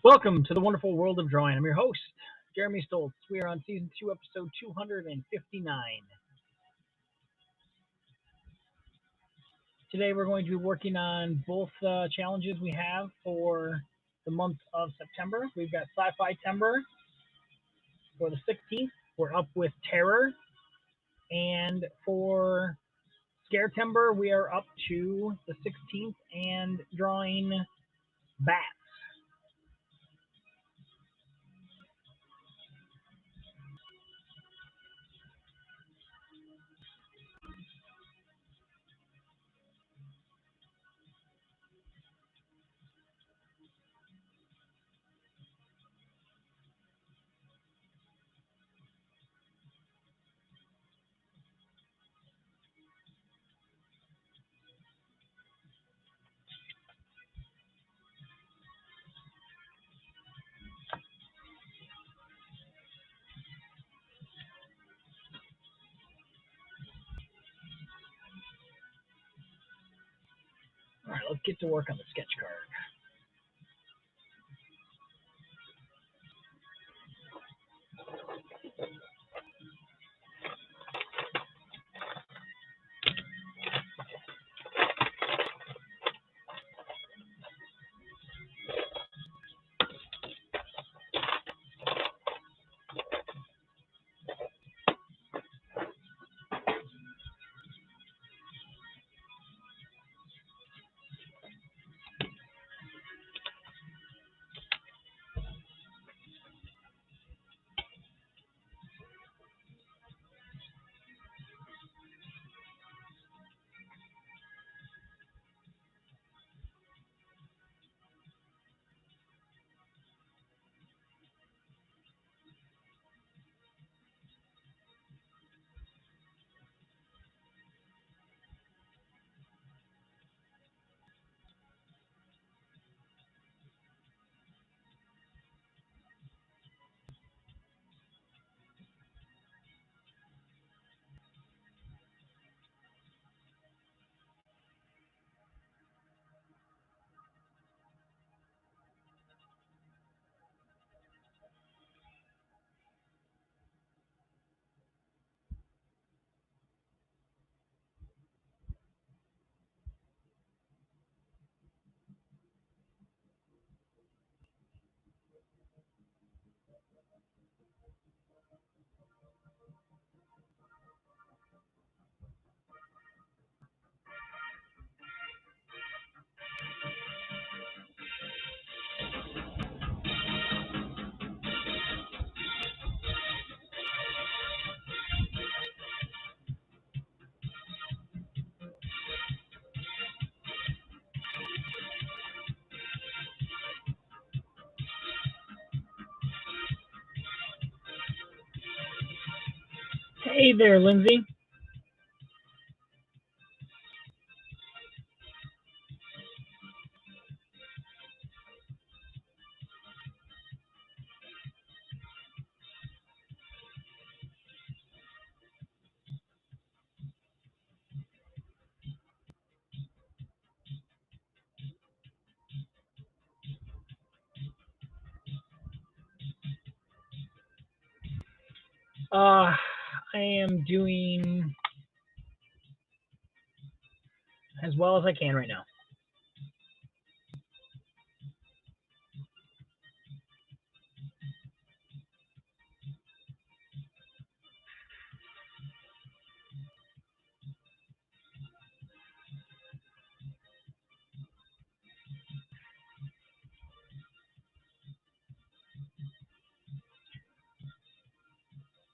Welcome to the wonderful world of drawing. I'm your host, Jeremy Stoltz. We are on season 2, episode 259. Today we're going to be working on both challenges we have for the month of September. We've got Sci-Fi Timber for the 16th. We're up with Terror. And for Scare Timber, we are up to the 16th and drawing Bats. All right, let's get to work on the sketch card. Hey there, Lindsay. I am doing as well as I can right now.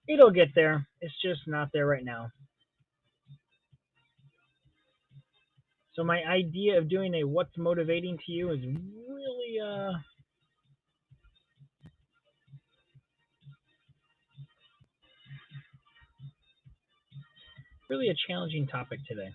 It'll get there. It's just not there right now. So my idea of doing a what's motivating to you is really a challenging topic today.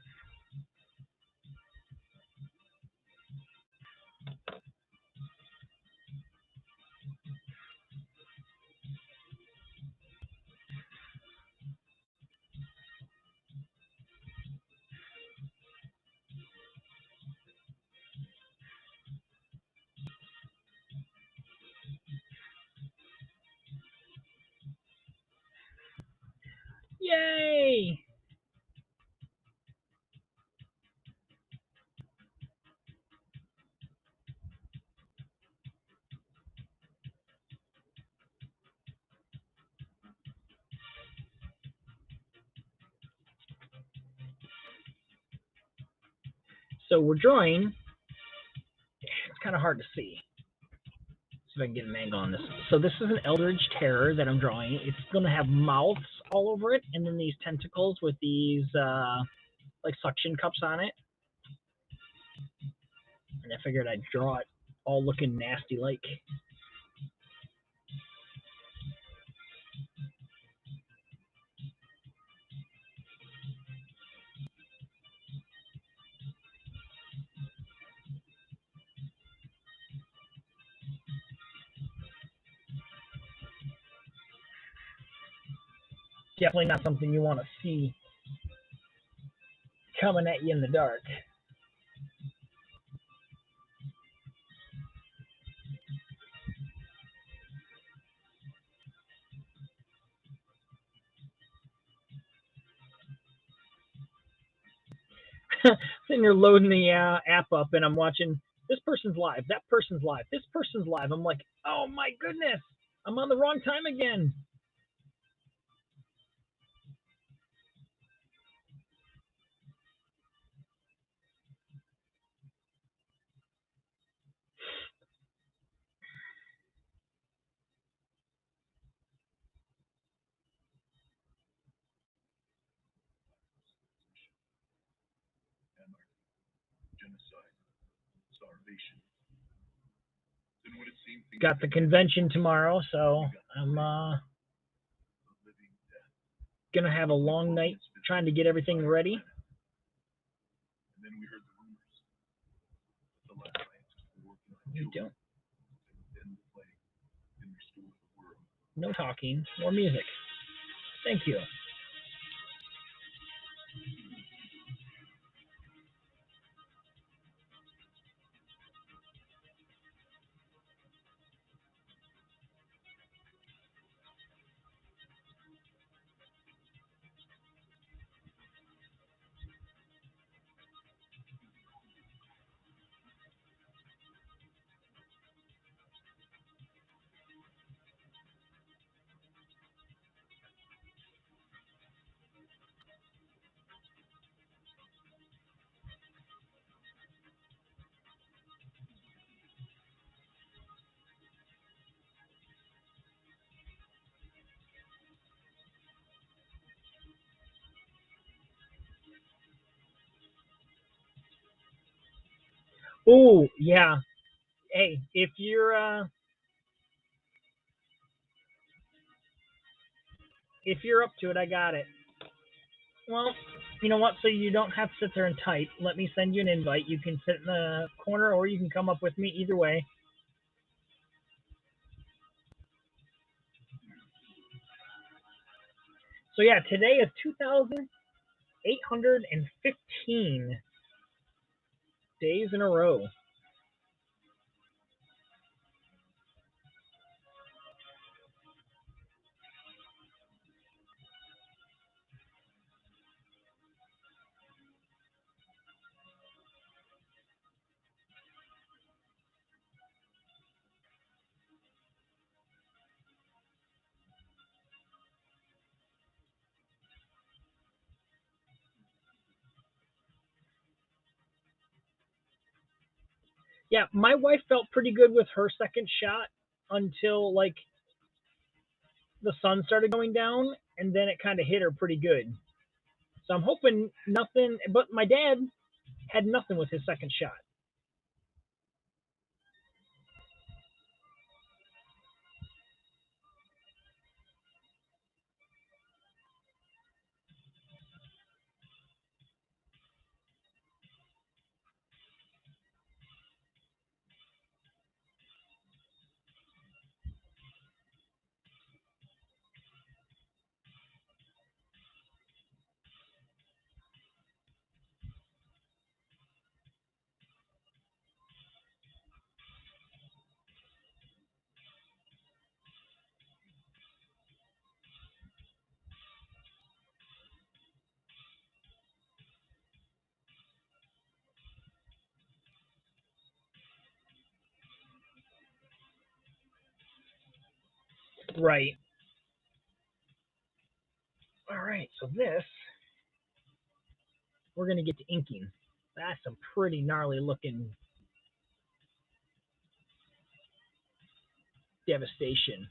Yay! So we're drawing. It's kind of hard to see. See if I can get an angle on this. So this is an Eldritch Terror that I'm drawing. It's going to have mouths all over it, and then these tentacles with these like suction cups on it. And I figured I'd draw it all looking nasty like. Definitely not something you want to see coming at you in the dark. Sitting here loading the app up, and I'm watching this person's live, that person's live, this person's live. I'm like, oh my goodness, I'm on the wrong time again. Got the convention tomorrow, so I'm gonna have a long night trying to get everything ready. You don't. No talking, more music. Thank you. Oh yeah. Hey, if you're up to it, I got it. Well, you know what? So you don't have to sit there and type. Let me send you an invite. You can sit in the corner, or you can come up with me. Either way. So yeah, today is 2,815 days in a row. Yeah, my wife felt pretty good with her second shot until like the sun started going down, and then it kind of hit her pretty good. So I'm hoping nothing. But my dad had nothing with his second shot. Right. All right. So this, we're going to get to inking. That's some pretty gnarly looking devastation.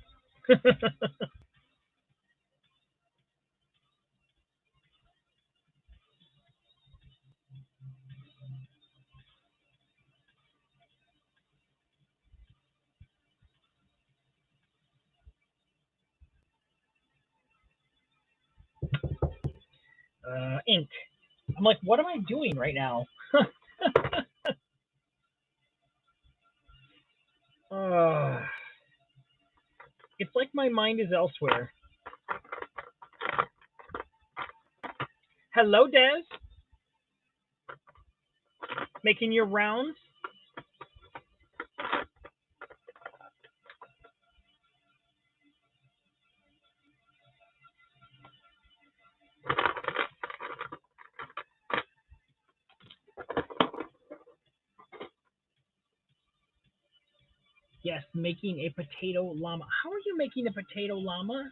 Ink. I'm like, what am I doing right now? uh, it's like my mind is elsewhere. Hello, Des. Making your rounds. Yes, making a potato llama. How are you making a potato llama?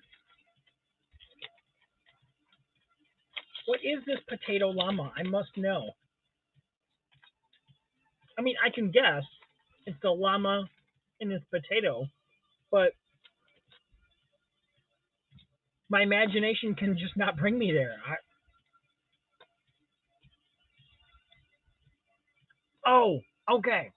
What is this potato llama? I must know. I mean, I can guess. It's the llama and this potato, but my imagination can just not bring me there. Oh, okay.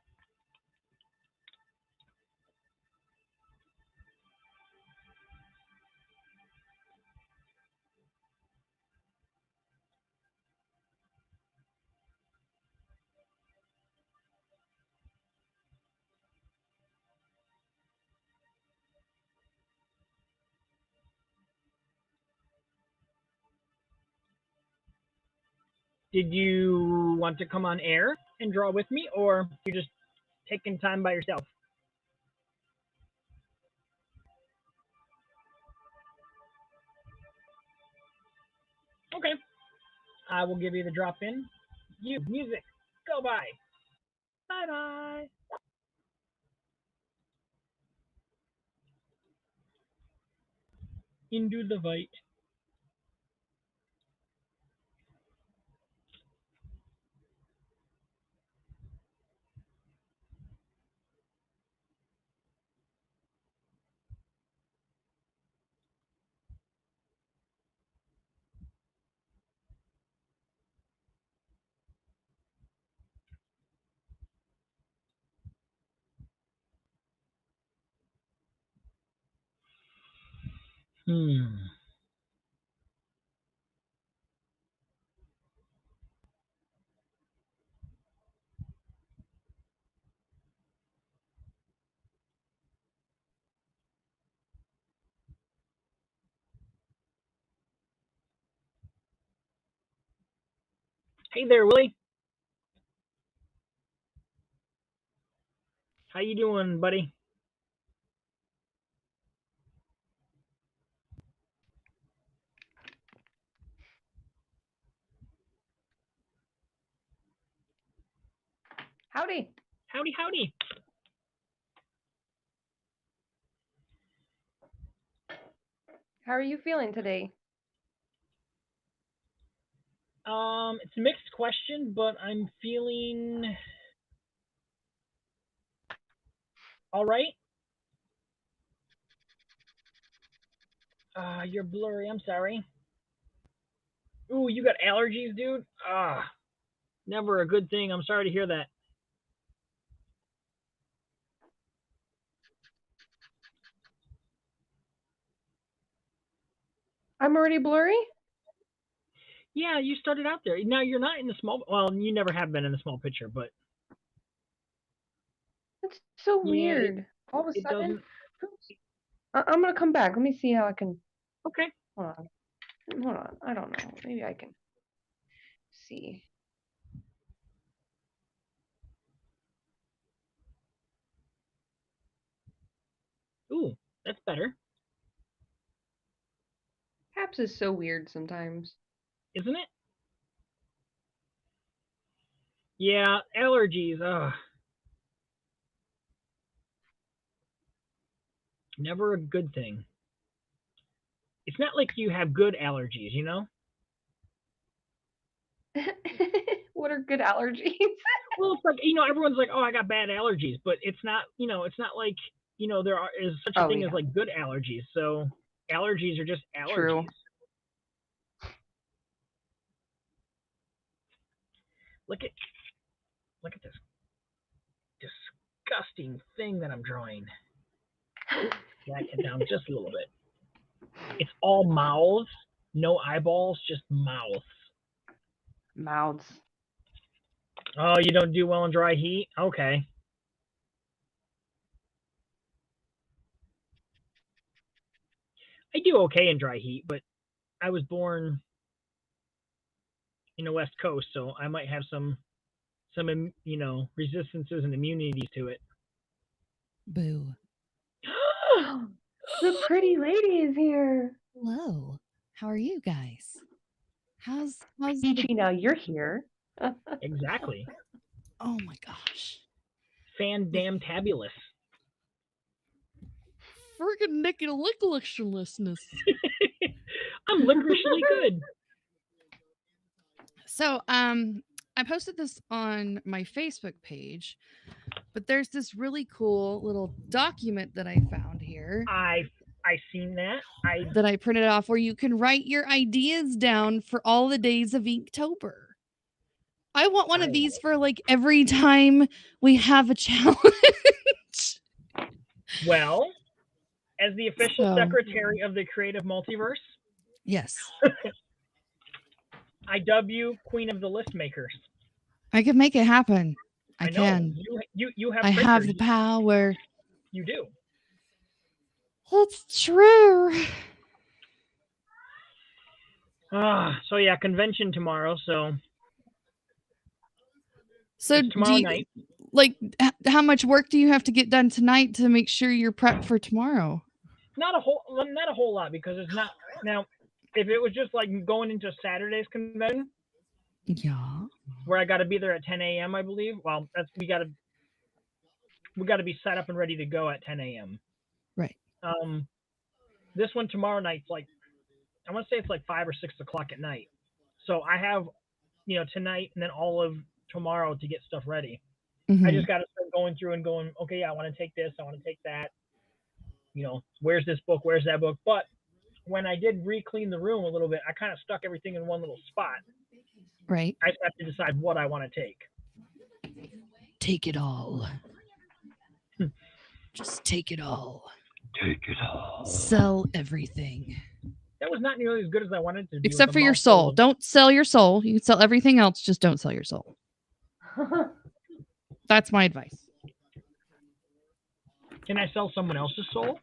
Did you want to come on air and draw with me, or you're just taking time by yourself? Okay. I will give you the drop in. You, music, go by. Bye bye. Into the fight. Hmm. Hey there, Willie. How you doing, buddy? Howdy. Howdy, howdy. How are you feeling today? It's a mixed question, but I'm feeling all right. You're blurry. I'm sorry. Ooh, you got allergies, dude. Never a good thing. I'm sorry to hear that. I'm already blurry? Yeah, you started out there. Now you're not in the small. Well, you never have been in the small picture, but That's so yeah, weird. All of a it sudden. doesn't. I'm gonna come back. Let me see how I can. Okay. Hold on. Hold on. I don't know. Maybe I can see. Ooh, that's better, Apps is so weird sometimes. isn't it? Yeah, allergies. Never a good thing. it's not like you have good allergies, you know? What are good allergies? Well, it's like, everyone's like, oh, I got bad allergies, but it's not, it's not like, is such a thing as like good allergies. So allergies are just allergies. True. Look at this disgusting thing that I'm drawing. Back it down just a little bit. It's all mouths, no eyeballs, just mouths. Mouths. Oh, you don't do well in dry heat? Okay. I do okay in dry heat, but I was born in the West Coast, so I might have some resistances and immunities to it. Boo. The pretty lady is here. Hello. How are you guys? How's Peachy, now you're here. Exactly. Oh my gosh. Fan-damn-tabulous. Friggin' Nicky Lickalicious-ness. I'm licorishly good. So, I posted this on my Facebook page, but there's this really cool little document that I found here. I seen that. That I printed off where you can write your ideas down for all the days of Inktober. I want one of these for like every time we have a challenge. Well, as the official secretary of the Creative Multiverse, yes, I dub you Queen of the List Makers. I can make it happen. I know. can. You have. I have the power. You do. That's true. So yeah, convention tomorrow. So tomorrow night. Like, how much work do you have to get done tonight to make sure you're prepped for tomorrow? Not a whole lot, because it's not now. If it was just like going into Saturday's convention, yeah, where I got to be there at 10 a.m. I believe. Well, we got to be set up and ready to go at 10 a.m. Right. This one tomorrow night's like, I want to say it's like 5 or 6 o'clock at night. So I have, tonight and then all of tomorrow to get stuff ready. Mm-hmm. I just got to start going through and going, okay, yeah, I want to take this, I want to take that. Where's this book? Where's that book? But when I did re-clean the room a little bit, I kind of stuck everything in one little spot. Right. I just have to decide what I want to take. Take it all. Just take it all. Take it all. Sell everything. That was not nearly as good as I wanted to do. Except for your soul. Don't sell your soul. You can sell everything else, just don't sell your soul. That's my advice. Can I sell someone else's soul?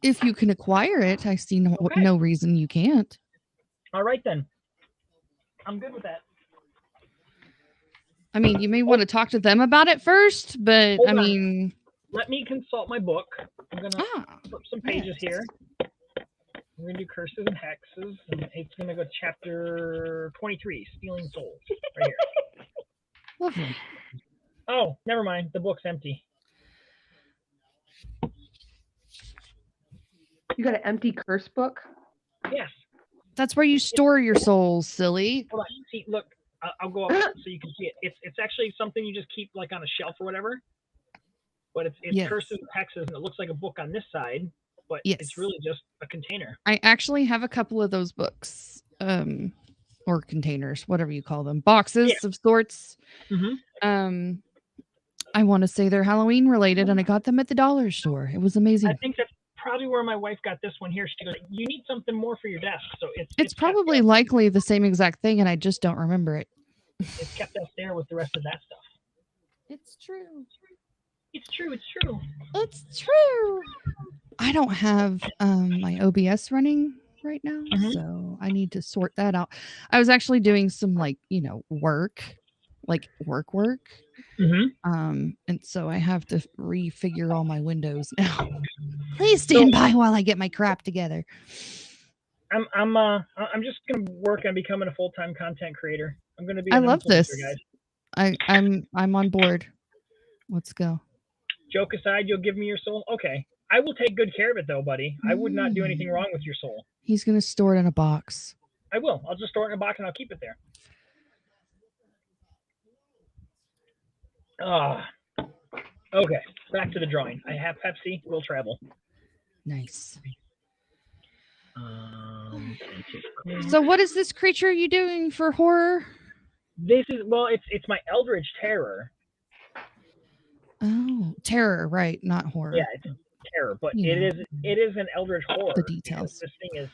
If you can acquire it, I see no reason you can't. All right, then. I'm good with that. I mean, you may want to talk to them about it first, but Hold I on. mean... Let me consult my book. I'm going to flip some pages here. We're going to do curses and hexes, and it's going to go chapter 23, Stealing Souls, right here. Lovely. Oh, never mind. The book's empty. You got an empty curse book? Yes. That's where you store your souls, silly. Hold on. See, look. I'll go up so you can see it. It's actually something you just keep like on a shelf or whatever. But it's yes. curses and hexes, and it looks like a book on this side, but yes. It's really just a container. I actually have a couple of those books, or containers, whatever you call them, boxes of sorts. Mm-hmm. I want to say they're Halloween related, and I got them at the dollar store. It was amazing. I think that's probably where my wife got this one here. She goes, "You need something more for your desk," so it's probably likely the same exact thing, and I just don't remember it. It's kept us there with the rest of that stuff. It's true. It's true. It's true. It's true. I don't have my OBS running right now, so I need to sort that out. I was actually doing some work. Mm-hmm. And so I have to refigure all my windows now. Please stand by while I get my crap together. I'm just gonna work on becoming a full-time content creator. I'm gonna be. I love this. Guys. I'm on board. Let's go. Joke aside, you'll give me your soul. Okay. I will take good care of it, though, buddy. I would not do anything wrong with your soul. He's going to store it in a box. I will. I'll just store it in a box and I'll keep it there. Okay, back to the drawing. I have Pepsi. We'll travel. Nice. Um, So what is this creature you doing for horror? This is, well, it's my Eldritch Terror. Oh, terror, right? Not horror. Yeah, it's terror, but You know. it is an Eldritch Horror. The details. This thing is,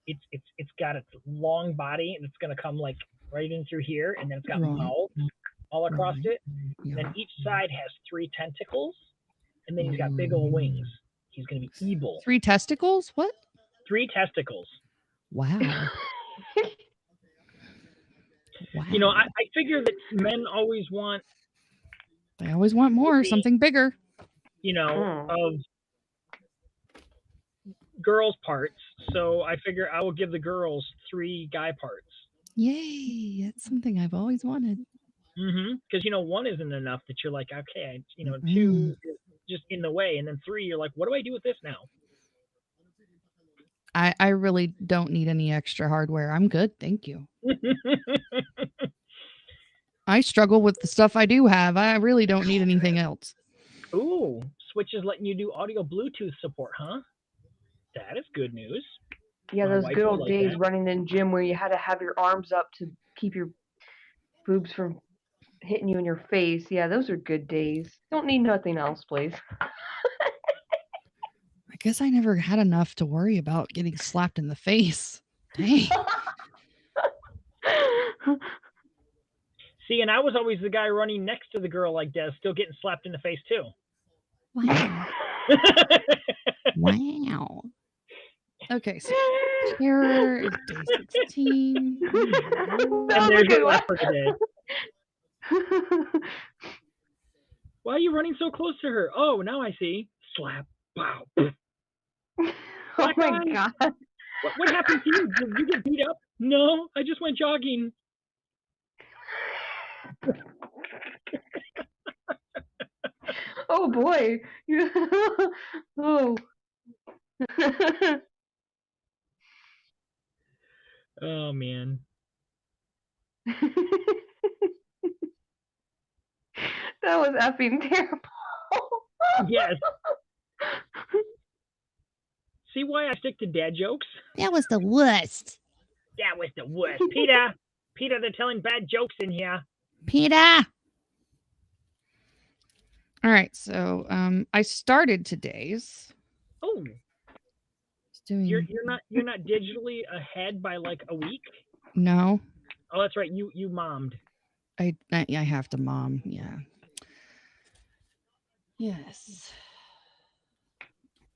it's got its long body and it's gonna come like right in through here, and then it's got Right. mouth all across Right. it. Yeah. Then each side has 3 tentacles, and then he's got big old wings. He's gonna be evil. 3 testicles? What? 3 testicles. Wow. Wow. You know, I figure that men always want, They always want more, something bigger. you know, of girls' parts. So I figure I will give the girls 3 guy parts. Yay, that's something I've always wanted. Because, you know, 1 isn't enough that you're like, okay, you know, 2 is just in the way, and then 3, you're like, what do I do with this now? I really don't need any extra hardware. I'm good, thank you. I struggle with the stuff I do have. I really don't need anything else. Ooh, Switch is letting you do audio Bluetooth support, huh? That is good news. Yeah, My those wife good will old like days that. running in gym where you had to have your arms up to keep your boobs from hitting you in your face. Yeah, those are good days. Don't need nothing else, please. I guess I never had enough to worry about getting slapped in the face. Dang. See, and I was always the guy running next to the girl like Des, still getting slapped in the face too. Wow. Wow. Okay, so terror is day 16. And there's your left for today. Why are you running so close to her? Oh, now I see. Slap. Wow. Oh my god. What happened to you? Did you get beat up? No, I just went jogging. Oh boy. Oh. Oh, man. That was effing terrible. Yes. See why I stick to dad jokes? That was the worst. That was the worst. Peter, they're telling bad jokes in here. Peter. All right, so I started today's. Oh, Doing... you're not digitally ahead by like a week? No. Oh, that's right. You mommed. I have to mom. Yeah. Yes.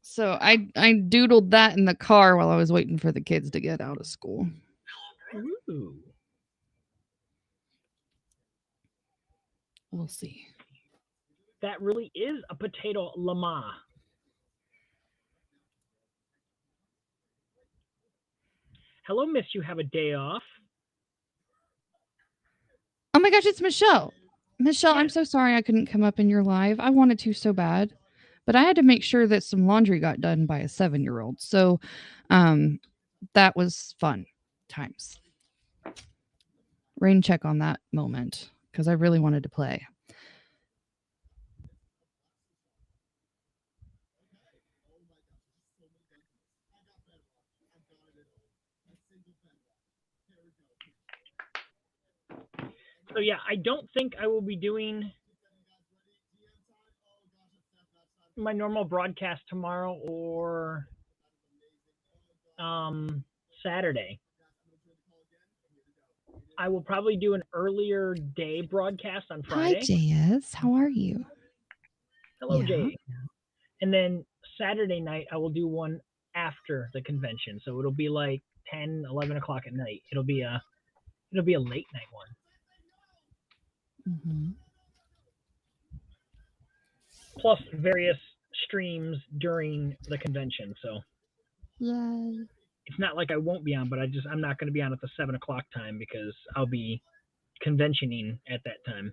So I doodled that in the car while I was waiting for the kids to get out of school. Ooh. We'll see. That really is a potato llama. Hello, miss. You have a day off. Oh my gosh, it's Michelle. Michelle, I'm so sorry I couldn't come up in your live. I wanted to so bad, but I had to make sure that some laundry got done by a 7-year-old. So that was fun times. Rain check on that moment because I really wanted to play. So yeah, I don't think I will be doing my normal broadcast tomorrow or Saturday. I will probably do an earlier day broadcast on Friday. Hi, JS. How are you? Hello, Jay. And then Saturday night, I will do one after the convention. So it'll be like 10, 11 o'clock at night. It'll be a late night one. Mm-hmm. Plus various streams during the convention. So Yay. it's not like I won't be on, but I'm not going to be on at the 7 o'clock time because I'll be conventioning at that time.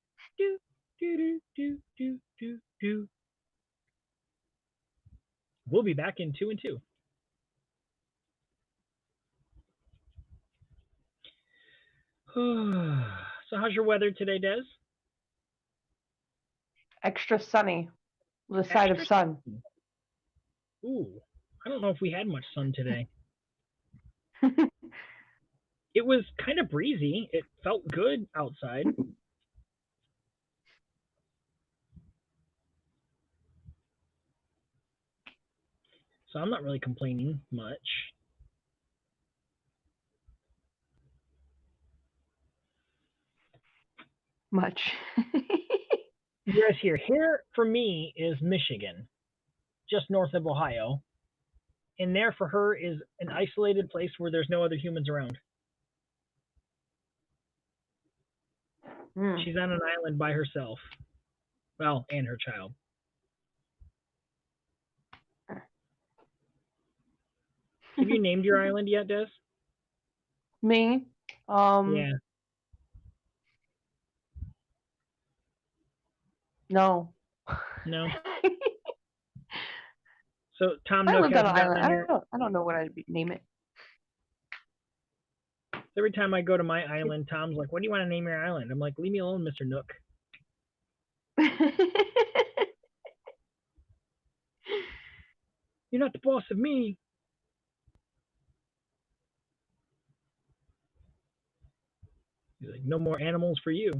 we'll be back in 2 and 2. So how's your weather today, Des? Extra sunny. With a side of Extra sun. Ooh, I don't know if we had much sun today. It was kind of breezy. It felt good outside. So I'm not really complaining much. Much. You guys here. Here for me is Michigan, just north of Ohio. And there for her is an isolated place where there's no other humans around. She's on an island by herself. Well, and her child. Have you named your island yet, Des? Me? Yeah. No. No. So Tom I Nook lived on an hasn't gotten island. on I don't know what I'd name it. Every time I go to my island, Tom's like, "What do you want to name your island?" I'm like, "Leave me alone, Mr. Nook." You're not the boss of me. He's like, "No more animals for you."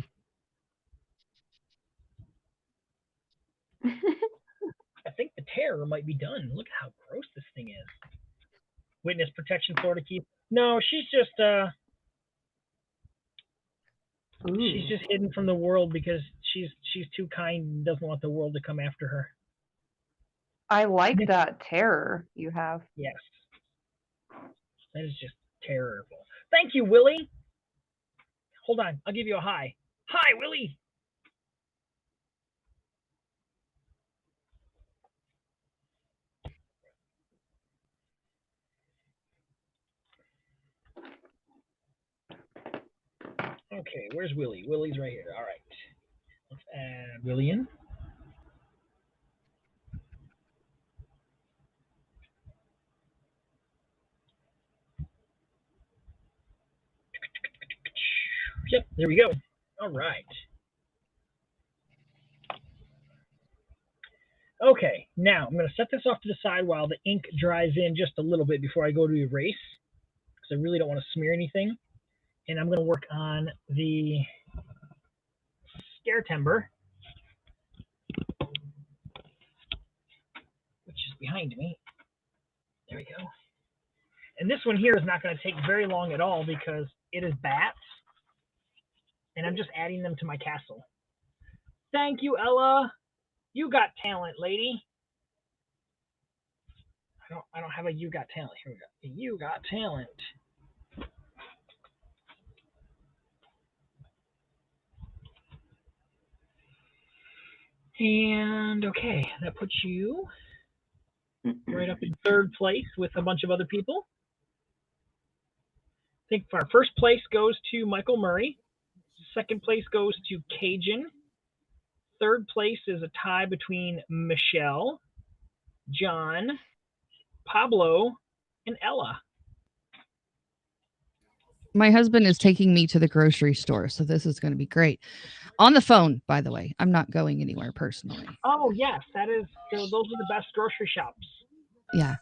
I think the terror might be done. Look at how gross this thing is. Witness protection Florida keep. No, she's just she's just hidden from the world because she's too kind and doesn't want the world to come after her. I like that terror you have. Yes. That is just terrible. Thank you, Willie. Hold on, I'll give you a hi. Hi, Willie. Okay, where's Willie? Willie's right here. All right. Let's add Willie in. Yep, there we go. All right. Okay, now I'm going to set this off to the side while the ink dries in just a little bit before I go to erase, because I really don't want to smear anything. And I'm going to work on the scare timber, which is behind me. There we go. And this one here is not going to take very long at all because it is bats, and I'm just adding them to my castle. Thank you, Ella. You got talent, lady. I don't have a you got talent. Here we go. You got talent. And okay, that puts you right up in third place with a bunch of other people. I think our first place goes to Michael Murray. Second place goes to Cajun. Third place is a tie between Michelle, John, Pablo, and Ella. My husband is taking me to the grocery store, so this is going to be great. On the phone, by the way. I'm not going anywhere personally. Oh, yes, that is. Those are the best grocery shops. Yeah.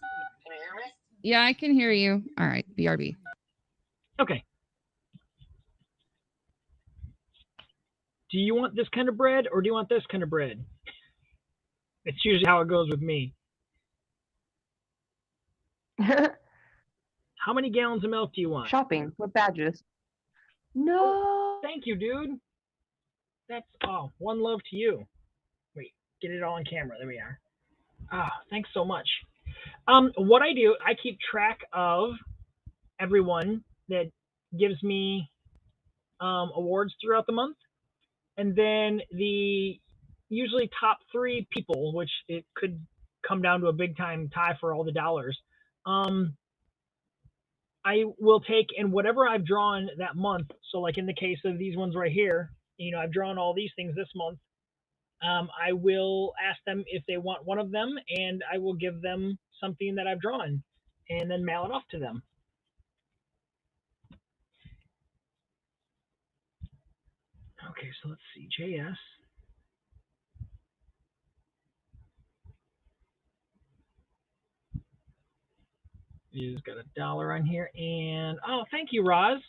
Can you hear me? Yeah, I can hear you. All right, BRB. Okay. Do you want this kind of bread or do you want this kind of bread? It's usually how it goes with me. How many gallons of milk do you want? Shopping with badges. No. Thank you, dude. That's one love to you. Wait, get it all on camera. There we are. Thanks so much. What I do, I keep track of everyone that gives me awards throughout the month, and then the usually top 3 people, which it could come down to a big time tie for all the dollars. I will take in whatever I've drawn that month. So like in the case of these ones right here, I've drawn all these things this month. I will ask them if they want one of them, and I will give them something that I've drawn and then mail it off to them. Okay, so let's see, JS. He's got $1 on here, and oh, thank you, Roz.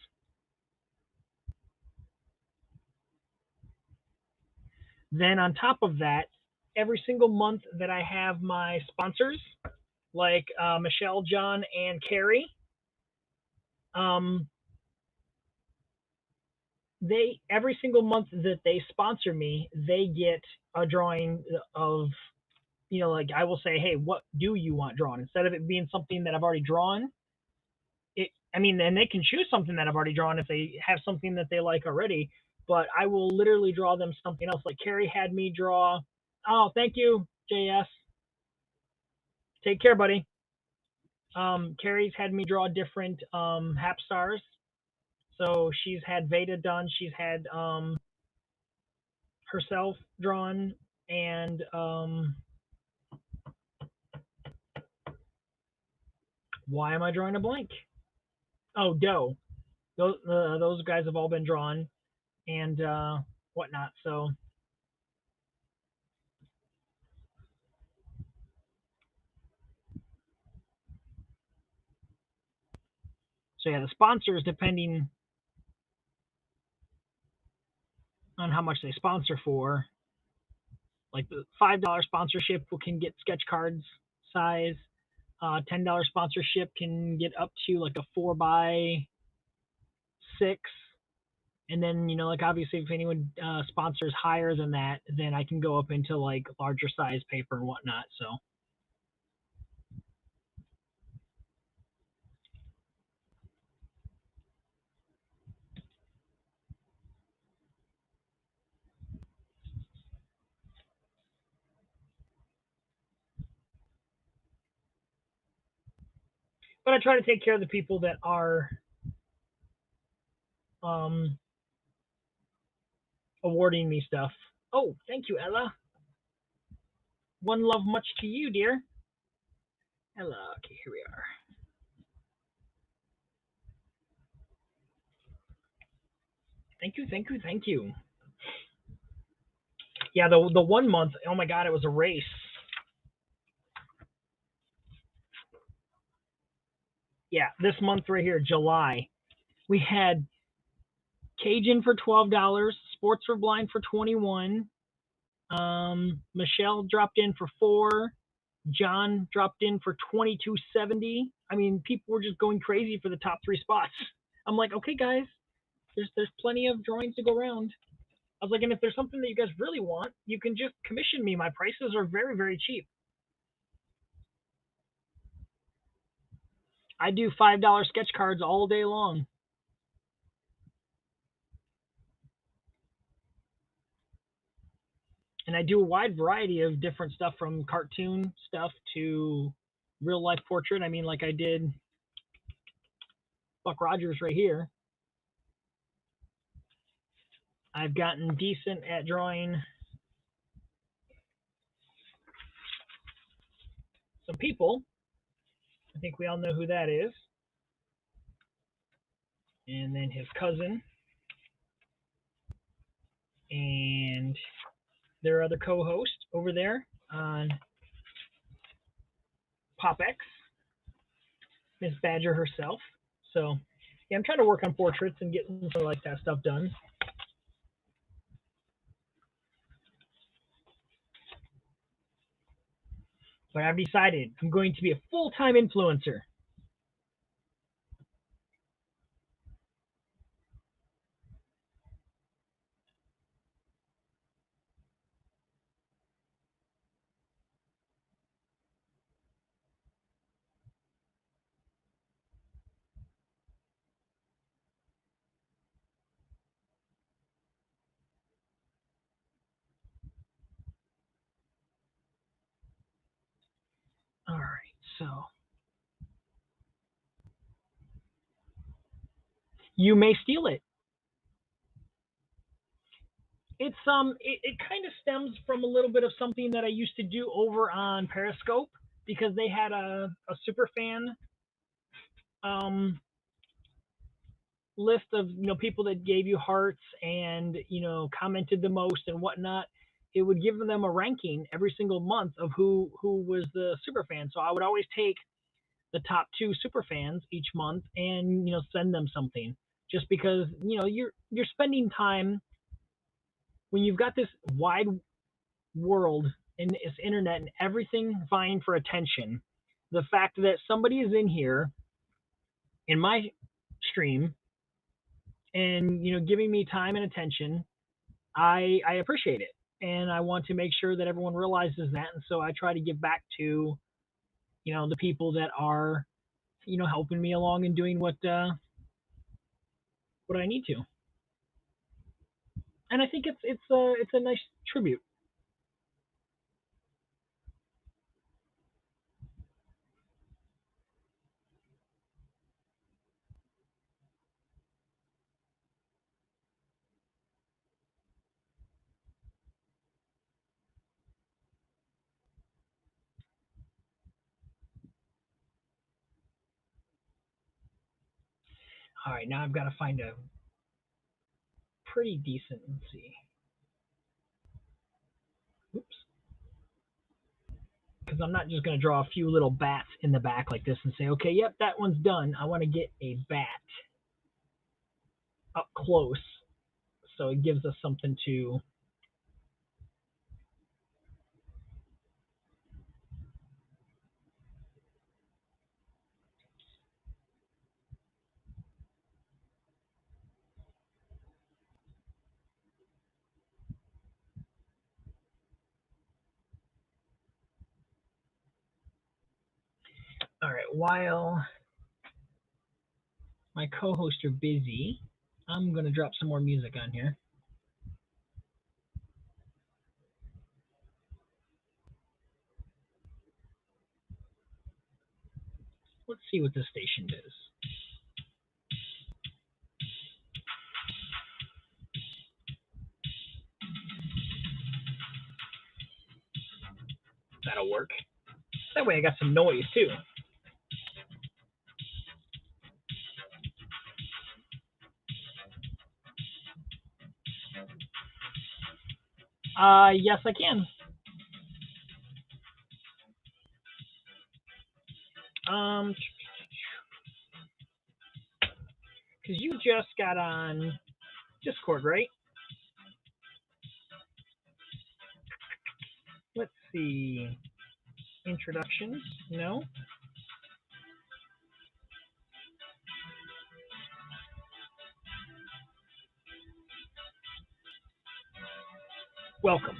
Then on top of that, every single month that I have my sponsors, like Michelle, John, and Carrie, they every single month that they sponsor me, they get a drawing of, like I will say, hey, what do you want drawn? Instead of it being something that I've already drawn, and they can choose something that I've already drawn if they have something that they like already, but I will literally draw them something else. Like Carrie had me draw, oh, thank you, JS. Take care, buddy. Carrie's had me draw different Hap stars. So she's had Veda done, she's had herself drawn, and why am I drawing a blank? Oh, Doe. Those guys have all been drawn and whatnot. So yeah, the sponsors, depending on how much they sponsor for, like the $5 sponsorship can get sketch cards size. $10 sponsorship can get up to like a 4x6. And then, like obviously if anyone sponsors higher than that, then I can go up into like larger size paper and whatnot. So but I try to take care of the people that are awarding me stuff. Oh, thank you, Ella. One love much to you, dear. Ella, okay, here we are. Thank you, thank you, thank you. Yeah, the 1 month, oh my God, it was a race. Yeah, this month right here, July, we had Cajun for $12, Sports for Blind for $21. Michelle dropped in for $4. John dropped in for $22.70. I mean, people were just going crazy for the top 3 spots. I'm like, okay, guys, there's plenty of drawings to go around. I was like, and if there's something that you guys really want, you can just commission me. My prices are very, very cheap. I do $5 sketch cards all day long. And I do a wide variety of different stuff, from cartoon stuff to real life portrait. I mean, like I did Buck Rogers right here. I've gotten decent at drawing some people. I think we all know who that is. And then his cousin. And their other co-host over there on PopX, Miss Badger herself. So, yeah, I'm trying to work on portraits and getting some like that stuff done. But I've decided I'm going to be a full-time influencer. All right, so you may steal it. It's it kind of stems from a little bit of something that I used to do over on Periscope. because they had a super fan list of people that gave you hearts and commented the most and whatnot. It would give them a ranking every single month of who was the super fan. So I would always take the top 2 super fans each month and send them something, just because you're spending time when you've got this wide world and this internet and everything vying for attention. The fact that somebody is in here in my stream and giving me time and attention, I appreciate it, and I want to make sure that everyone realizes that. And so I try to give back to the people that are helping me along and doing what I need to. And I think it's a nice tribute. All right, now I've got to find a pretty decent. Let's see. Oops. Because I'm not just going to draw a few little bats in the back like this and say, okay, yep, that one's done. I want to get a bat up close so it gives us something to. All right, while my co-hosts are busy, I'm going to drop some more music on here. Let's see what this station does. That'll work. That way I got some noise too. Yes, I can. Because you just got on Discord, right? Let's see. Introductions? No. Welcome.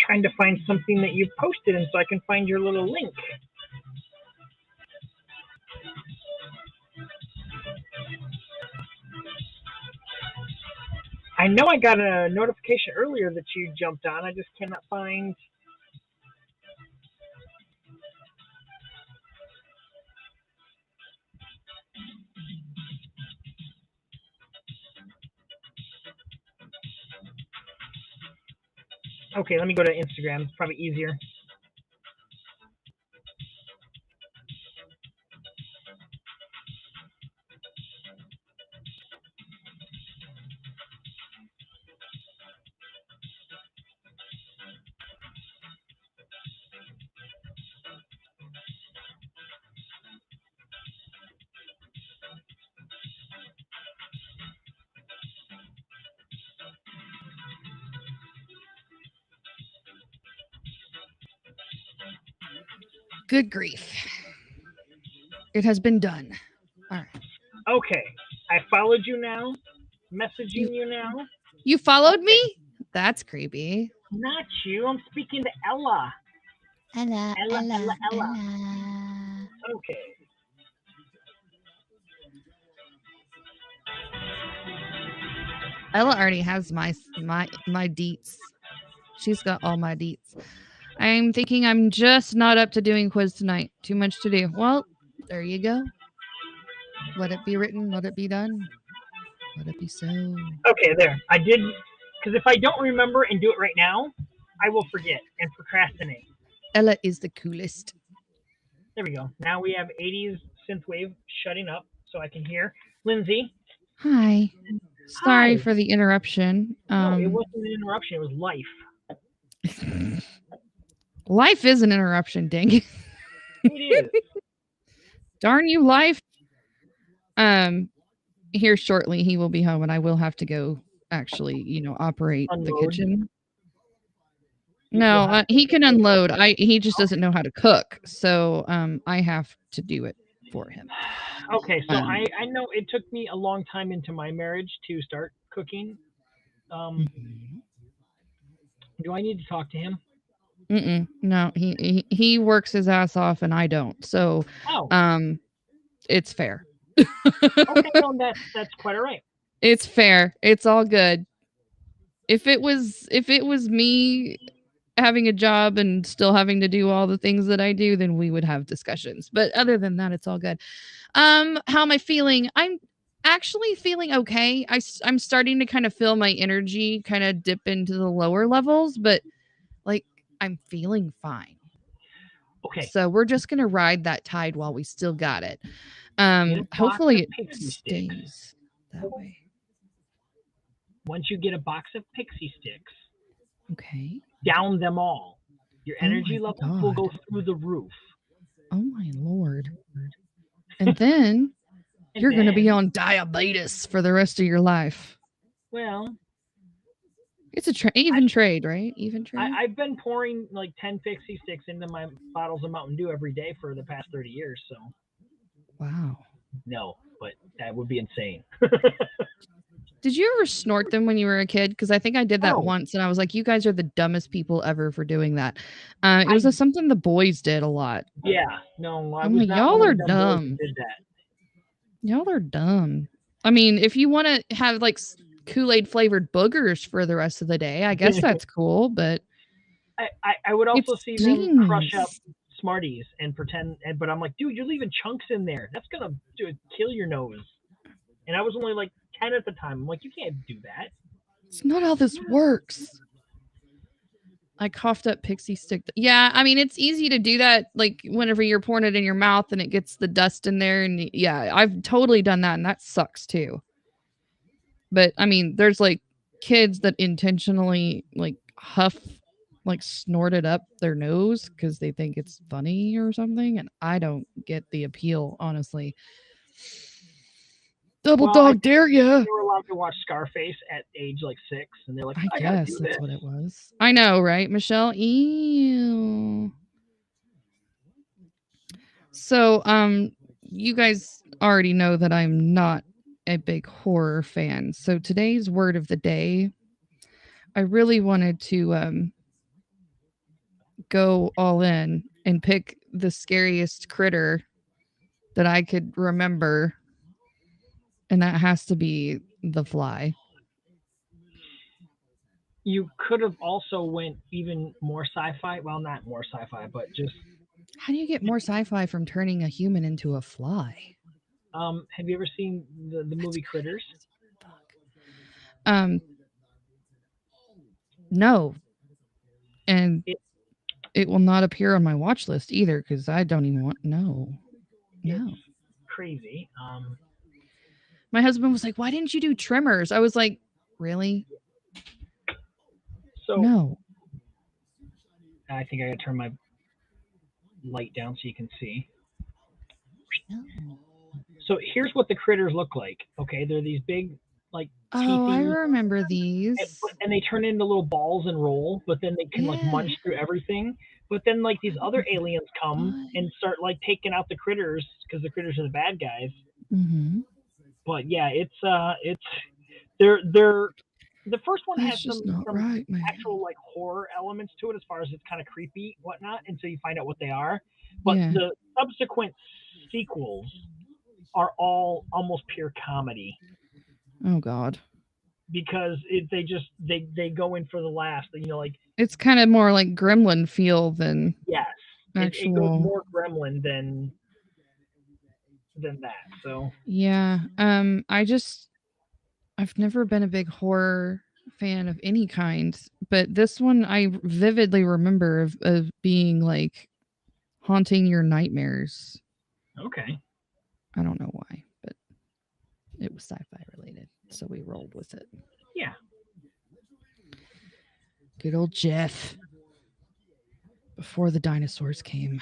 Trying to find something that you posted and so I can find your little link. I know I got a notification earlier that you jumped on. I just cannot find. Okay, let me go to Instagram. It's probably easier. Good grief. It has been done. All right. Okay, I followed you now. Messaging you now. You followed me? That's creepy. Not you. I'm speaking to Ella. Ella. Okay. Ella already has my deets. She's got all my deets. I'm thinking I'm just not up to doing quiz tonight. Too much to do. Well, there you go. Let it be written. Let it be done. Let it be so. Okay, there. I did, because if I don't remember and do it right now, I will forget and procrastinate. Ella is the coolest. There we go. Now we have 80s synthwave shutting up so I can hear. Lindsay. Hi. Sorry Hi. for the interruption. No, it wasn't an interruption. It was life. Life is an interruption, dang it. It is. Darn you, life. Here shortly he will be home and I will have to go actually, operate Unload. the kitchen. No, he can unload. He just doesn't know how to cook. So I have to do it for him. Okay, so I know it took me a long time into my marriage to start cooking. Do I need to talk to him? No, he works his ass off and I don't. So it's fair. Okay, no, that's quite all right. It's fair. It's all good. If it was me having a job and still having to do all the things that I do, then we would have discussions. But other than that, it's all good. How am I feeling? I'm actually feeling okay. I'm starting to kind of feel my energy kind of dip into the lower levels, but like I'm feeling fine. Okay. So we're just gonna ride that tide while we still got it. Hopefully it stays that way. Once you get a box of pixie sticks, okay, down them all. Your energy levels will go through the roof. Oh my lord. And then you're going to be on diabetes for the rest of your life. Well, it's a even trade, right? Even trade. I've been pouring like 10 pixie sticks into my bottles of Mountain Dew every day for the past 30 years. So. Wow. No, but that would be insane. Did you ever snort them when you were a kid? Because I think I did that once, and I was like, "You guys are the dumbest people ever for doing that." It was something the boys did a lot. Yeah, no, I'm like, y'all are dumb. Did that. Y'all are dumb. I mean, if you want to have like Kool-Aid flavored boogers for the rest of the day, I guess that's cool. But I would also see them crush up Smarties and pretend, but I'm like, dude, you're leaving chunks in there. That's gonna kill your nose. And I was only like 10 at the time. I'm like, you can't do that. It's not how this works. I coughed up pixie stick. Yeah, I mean, it's easy to do that, like, whenever you're pouring it in your mouth and it gets the dust in there. And yeah, I've totally done that, and that sucks, too. But, I mean, there's, like, kids that intentionally, like, huff, like, snort it up their nose because they think it's funny or something, and I don't get the appeal, honestly. Double dog dare ya. They were allowed to watch Scarface at age like 6, and they're like, I guess that's what it was. I know, right, Michelle? Ew. So, you guys already know that I'm not a big horror fan. So today's word of the day, I really wanted to go all in and pick the scariest critter that I could remember. And that has to be the fly. You could have also went even more sci-fi. Well, not more sci-fi, but just... How do you get more sci-fi from turning a human into a fly? Have you ever seen the movie Critters? No. And it will not appear on my watch list either because I don't even want... No. Crazy. My husband was like, why didn't you do Tremors? I was like, really? So no. I think I gotta turn my light down so you can see. No. So here's what the critters look like. Okay, they're these big, like, teethy, I remember these. And they turn into little balls and roll, but then they can like munch through everything. But then like these other aliens come and start like taking out the critters because the critters are the bad guys. Mm-hmm. But yeah, it's they're the first one has That's just some not right, man. actual like horror elements to it as far as it's kind of creepy whatnot until you find out what they are. But Yeah. the subsequent sequels are all almost pure comedy Oh God. because they go in for the last, like It's kind of more like Gremlin feel than yes, it goes actual. more gremlin than that. So Yeah. I've never been a big horror fan of any kind, but this one I vividly remember of being like haunting your nightmares. okay, I don't know why, but it was sci-fi related, so we rolled with it. yeah. Good old Jeff. Before the dinosaurs came.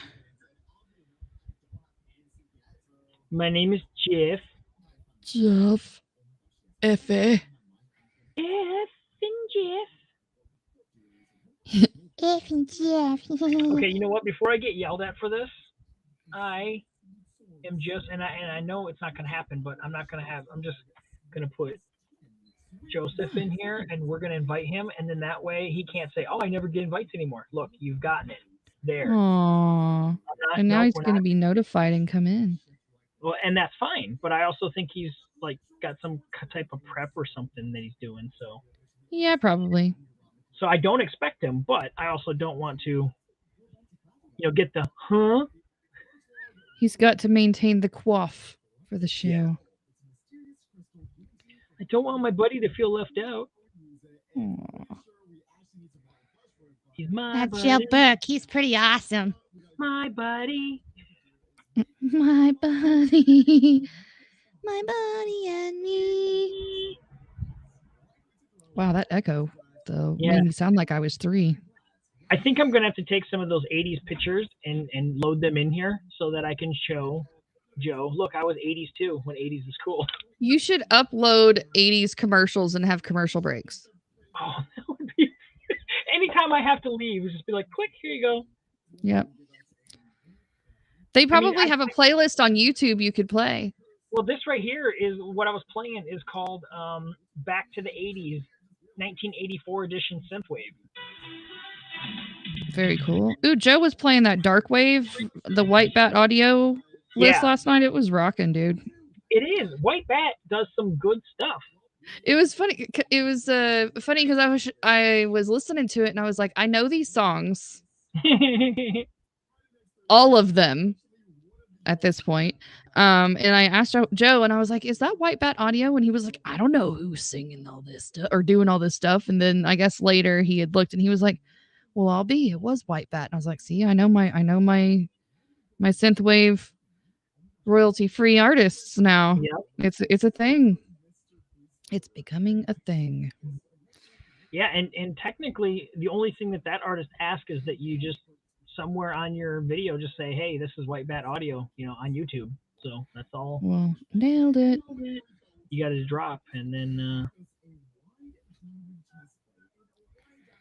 My name is Jeff. Jeff. F.A. Jeff and Jeff. F and Jeff. Okay, you know what? Before I get yelled at for this, I am just and I know it's not gonna happen, but I'm just gonna put Joseph in here and we're gonna invite him, and then that way he can't say, "Oh, I never get invites anymore." Look, you've gotten it. There. Aww. And now he's we're going to not. be notified and come in. Well, and that's fine, but I also think he's like got some type of prep or something that he's doing. Yeah, probably. So I don't expect him, but I also don't want to, get the huh. He's got to maintain the quaff for the show. Yeah. I don't want my buddy to feel left out. Aww. He's my That's buddy. Joe Burke. He's pretty awesome. My buddy. My buddy. My buddy and me. Wow, that echo though made me sound like I was 3. I think I'm going to have to take some of those 80s pictures and load them in here so that I can show Joe, look, I was 80s too when 80s was cool. You should upload 80s commercials and have commercial breaks. Oh, that would be... Anytime I have to leave, just be like, click, here you go. Yep. They probably have a playlist on YouTube you could play. Well, this right here is what I was playing is called Back to the 80s, 1984 edition synthwave. Very cool. Ooh, Joe was playing that Darkwave, the White Bat audio list last night. It was rocking, dude. It is. White Bat does some good stuff. It was funny. It was funny because I was listening to it and I was like, I know these songs, all of them, at this point. And I asked Joe, and I was like, "Is that White Bat audio?" And he was like, "I don't know who's singing all this stuff or doing all this stuff." And then I guess later he had looked and he was like, "Well, it was White Bat." And I was like, "See, I know my synthwave royalty free artists now. Yep. It's a thing. It's becoming a thing." Yeah, and technically the only thing that artist asks is that you just somewhere on your video just say, "Hey, this is White Bat audio," on YouTube. So that's all. Well, nailed it. You got to drop, and then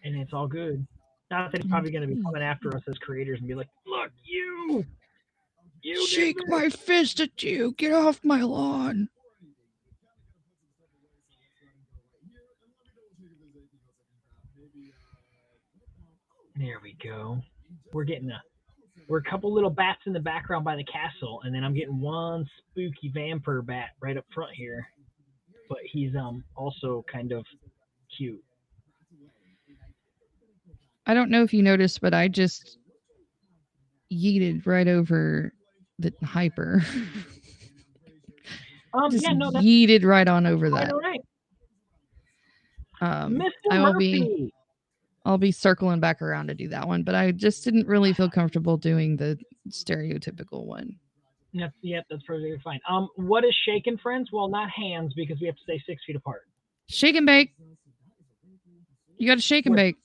and it's all good. Not that it's probably going to be coming after us as creators and be like, "Look, you shake my fist at you. Get off my lawn." There we go. We're a couple little bats in the background by the castle, and then I'm getting one spooky vampire bat right up front here. But he's also kind of cute. I don't know if you noticed, but I just yeeted right over the hyper. Just yeeted right on over that. Right. Mr. I'll be circling back around to do that one, but I just didn't really feel comfortable doing the stereotypical one. Yep, that's perfectly fine. What is shaking, friends? Well, not hands, because we have to stay 6 feet apart. Shake and bake. You got to shake and bake.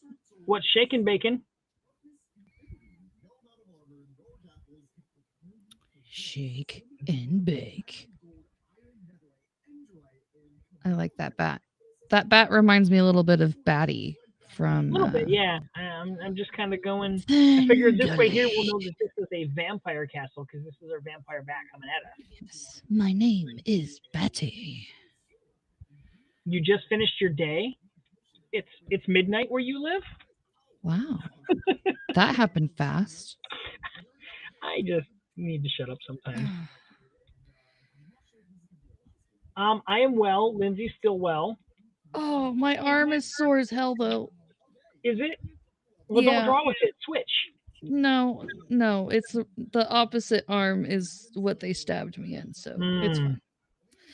What's shaking bacon? Shake and bake. I like that bat. That bat reminds me a little bit of Batty from A little bit, yeah. I'm just kind of going. I figured this way here we'll know that this is a vampire castle because this is our vampire bat coming at us. Yes. My name is Betty. You just finished your day. It's midnight where you live. Wow. That happened fast. I just need to shut up sometimes. I am well. Lindsay's still well. Oh, my arm is sore as hell though. Is it? Well, then what's Yeah. wrong with it? Switch. No, it's the opposite arm is what they stabbed me in, so it's fine.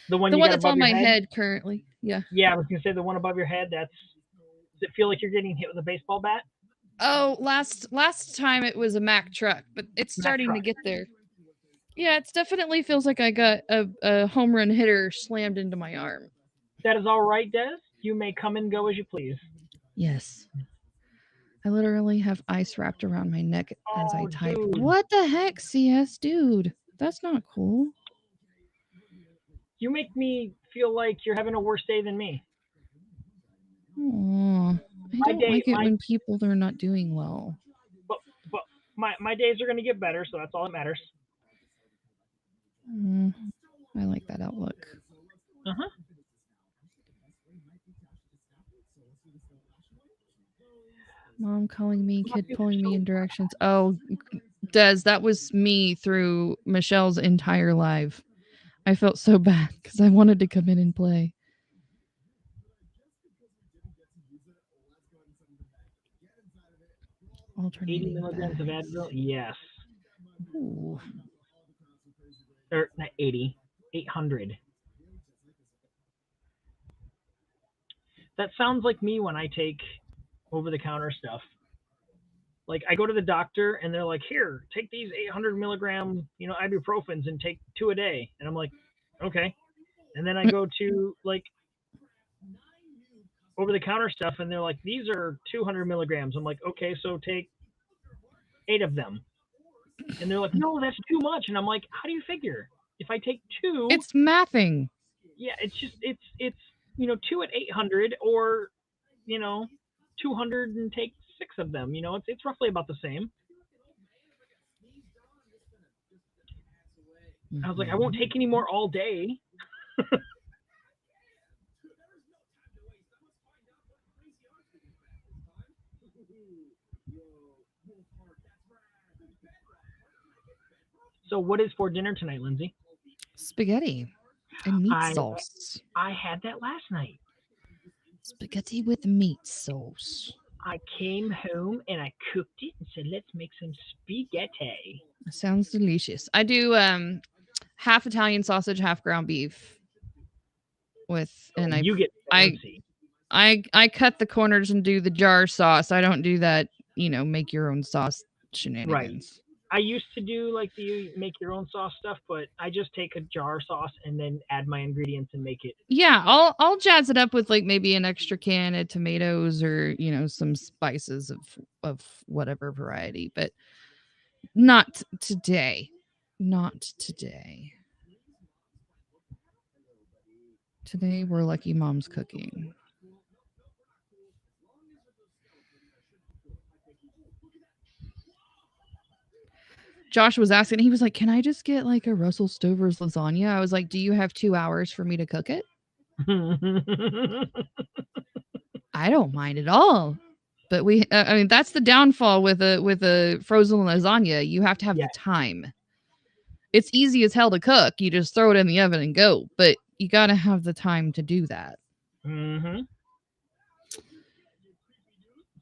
The one The you one got that's above on your my head? head currently. Yeah. Yeah, I was gonna say the one above your head. Does it feel like you're getting hit with a baseball bat? Oh, last time it was a Mack truck, but it's starting to get there. Yeah, it definitely feels like I got a home run hitter slammed into my arm. That is all right, Des. You may come and go as you please. Yes. I literally have ice wrapped around my neck as I type. Dude. What the heck, CS, dude? That's not cool. You make me feel like you're having a worse day than me. Aww. I don't like it when people are not doing well. But my days are going to get better, so that's all that matters. I like that outlook. Uh-huh. Mom calling me, kid pulling me in directions. Oh, Des, that was me through Michelle's entire life. I felt so bad because I wanted to come in and play. Alternating 80 milligrams of Advil? Yes. Ooh. Or not 80. 800. That sounds like me when I take over-the-counter stuff. Like, I go to the doctor, and they're like, here, take these 800 milligram, ibuprofens and take 2 a day. And I'm like, okay. And then I go to, like, over-the-counter stuff, and they're like, these are 200 milligrams. I'm like, okay, so take 8 of them. And they're like, no, that's too much. And I'm like, how do you figure? If I take 2... It's mathing. Yeah, it's just, it's 2 at 800 or, 200 and take 6 of them. It's roughly about the same. I was like, I won't take any more all day. So what is for dinner tonight, Lindsay? Spaghetti and meat sauce. I had that last night. Spaghetti with meat sauce. I came home and I cooked it and said, let's make some spaghetti. Sounds delicious. I do half Italian sausage, half ground beef. You get fancy. I cut the corners and do the jar sauce. I don't do that, make your own sauce shenanigans. Right. I used to do like the make your own sauce stuff, but I just take a jar sauce and then add my ingredients and make it. Yeah, I'll jazz it up with like maybe an extra can of tomatoes or some spices of whatever variety, but not today. Not today. Today we're Lucky Mom's cooking. Josh was asking, he was like, can I just get like a Russell Stover's lasagna? I was like, do you have 2 hours for me to cook it? I don't mind at all. But that's the downfall with a frozen lasagna. You have to have the time. It's easy as hell to cook. You just throw it in the oven and go. But you got to have the time to do that. Mm-hmm.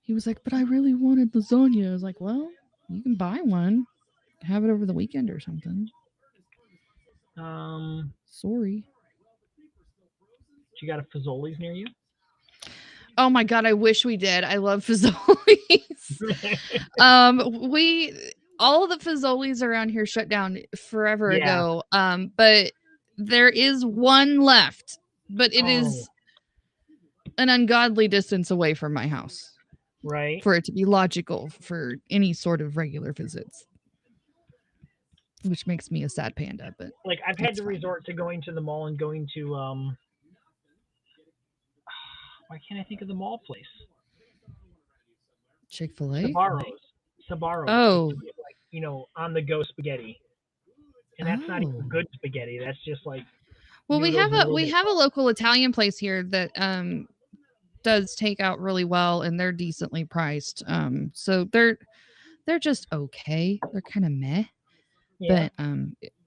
He was like, but I really wanted lasagna. I was like, well, you can buy one. Have it over the weekend or something. Sorry. You got a Fazoli's near you? Oh my god, I wish we did. I love Fazoli's. All of the Fazoli's around here shut down forever ago. But there is one left. But it is an ungodly distance away from my house. Right. For it to be logical for any sort of regular visits. Which makes me a sad panda, but like I've had to resort to going to the mall and going to why can't I think of the mall place? Chick-fil-A? Sbarro's. Oh. Like, you know, on the go spaghetti. And that's not even Oh. good spaghetti. That's just like Well, we noodles have and little we bit have a sauce. local Italian place here that does take out really well, and they're decently priced. So they're just okay. They're kind of meh. Yeah. But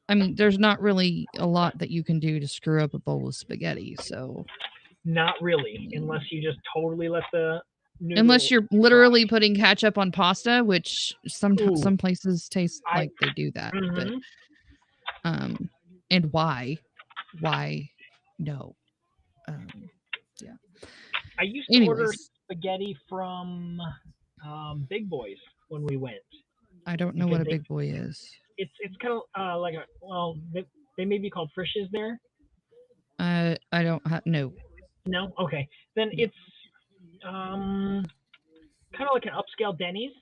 I mean, there's not really a lot that you can do to screw up a bowl of spaghetti. So Not really, unless you just totally let the noodle unless you're literally putting ketchup on pasta, which some places taste like they do that, but and why no, yeah. I used to order Anyways, spaghetti from Big Boys when we went. I don't know what a big boy is. It's kind of like they may be called Frisch's there. I don't no. No, okay, then it's kind of like an upscale Denny's.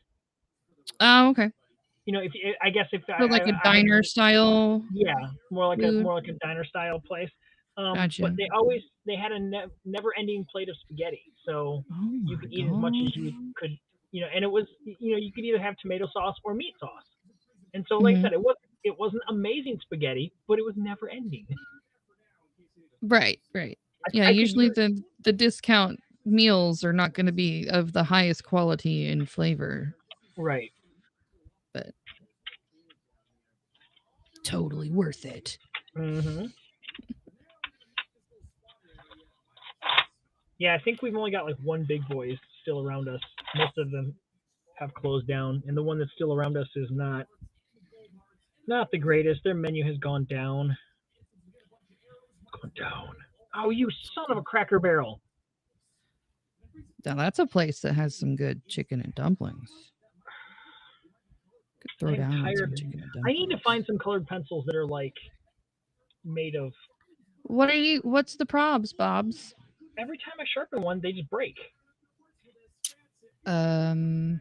Oh, okay. You know, I guess if So like a diner style. Yeah, more like food. a diner style place. Gotcha. But they had a never ending plate of spaghetti, so you could eat as much as you could. You know, and it was, you know, you could either have tomato sauce or meat sauce. And so, like I said, it wasn't amazing spaghetti, but it was never ending. Right. Yeah, usually the discount meals are not going to be of the highest quality and flavor. Right. But totally worth it. Mm-hmm. Yeah, I think we've only got like one Big Boys still around us. Most of them have closed down, and the one that's still around us is not the greatest. Their menu has gone down. Oh, you son of a Cracker Barrel! Now that's a place that has some good chicken and dumplings. Could throw down on some chicken and dumplings. I need to find some colored pencils that are like made of. What's the probs, Bobs? Every time I sharpen one, they just break. Oh.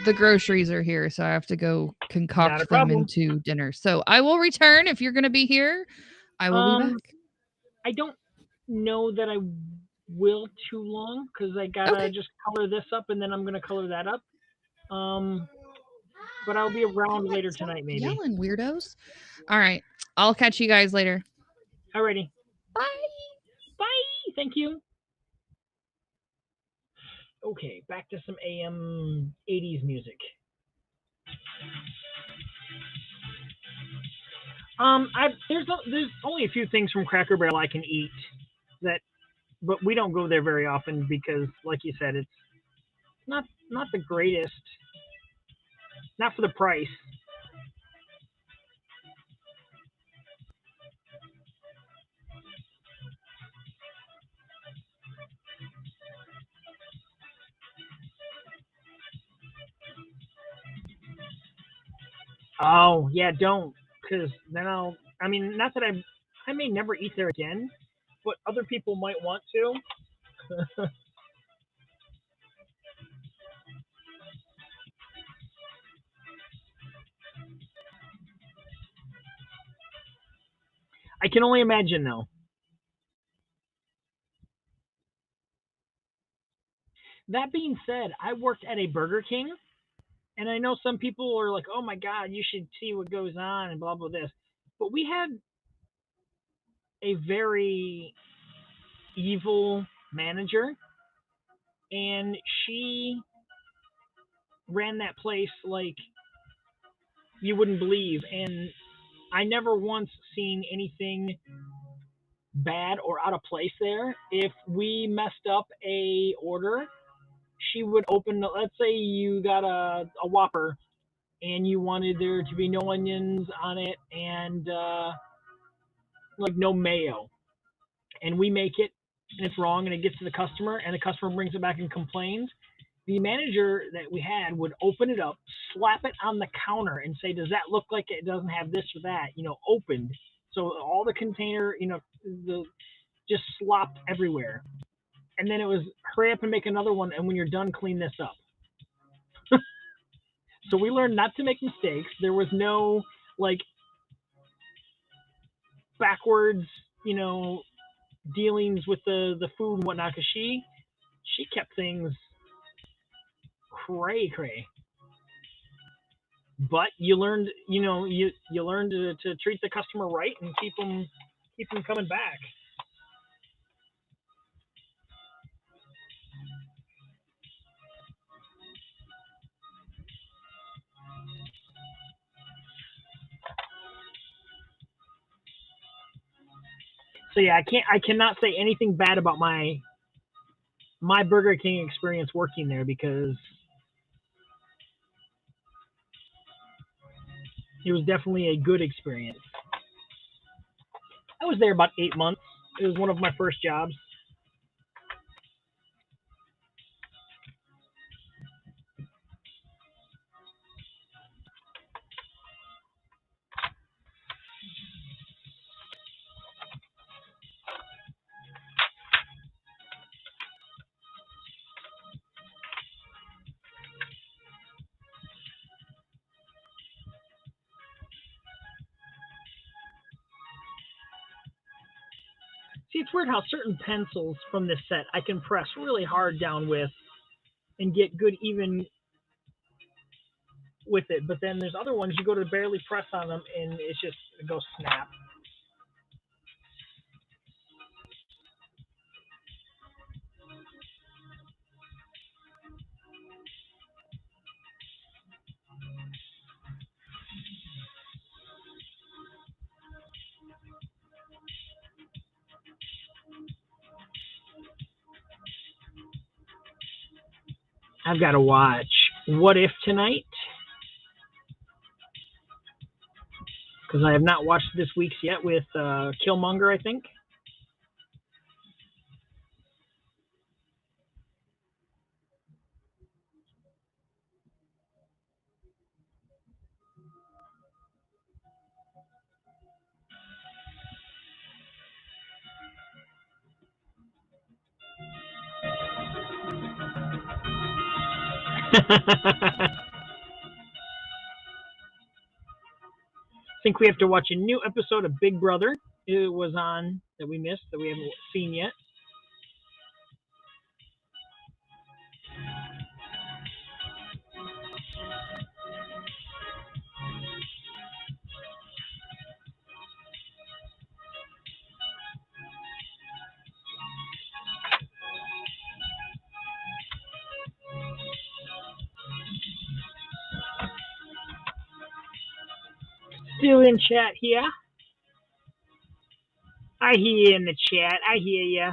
The groceries are here, so I have to go concoct them into dinner. So I will return if you're going to be here. I will be back. I don't know that I will too long because I gotta just color this up and then I'm gonna color that up. But I'll be around later tonight, maybe. Yelling weirdos. All right, I'll catch you guys later. Alrighty. Bye. Bye. Thank you. Okay, back to some AM 80s music. There's only a few things from Cracker Barrel I can eat but we don't go there very often because, like you said, it's not the greatest. Not for the price. Oh, yeah, don't. Because then I mean, not that I may never eat there again, but other people might want to. I can only imagine, though. That being said, I worked at a Burger King, and I know some people are like, oh my God, you should see what goes on and blah, blah, this. But we had a very evil manager, and she ran that place like you wouldn't believe. And I never once seen anything bad or out of place there. If we messed up a order, she would open, let's say you got a Whopper and you wanted there to be no onions on it and like no mayo, and we make it and it's wrong and it gets to the customer and the customer brings it back and complains, the manager that we had would open it up, slap it on the counter and say, does that look like it doesn't have this or that, opened, so all the container, just slopped everywhere. And then it was hurry up and make another one, and when you're done, clean this up. So we learned not to make mistakes. There was no like backwards, dealings with the food and whatnot, because she she kept things cray. But you learned, you learned to treat the customer right and keep them coming back. So yeah, I cannot say anything bad about my Burger King experience working there, because it was definitely a good experience. I was there about 8 months. It was one of my first jobs. See, it's weird how certain pencils from this set I can press really hard down with and get good even with it, but then there's other ones you go to barely press on them and it goes snap. I've got to watch What If tonight, because I have not watched this week's yet with Killmonger, I think. I think we have to watch a new episode of Big Brother. It was on that we missed, that we haven't seen yet. Still in chat here. I hear you in the chat. I hear you.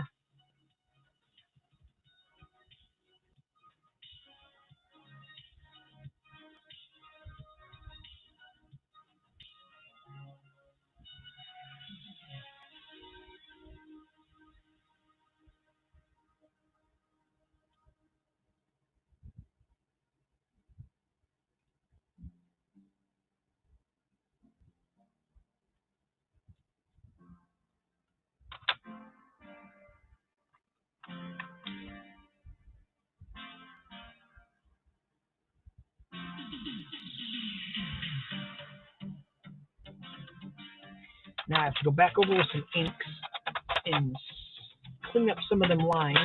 Now I have to go back over with some inks and clean up some of them lines.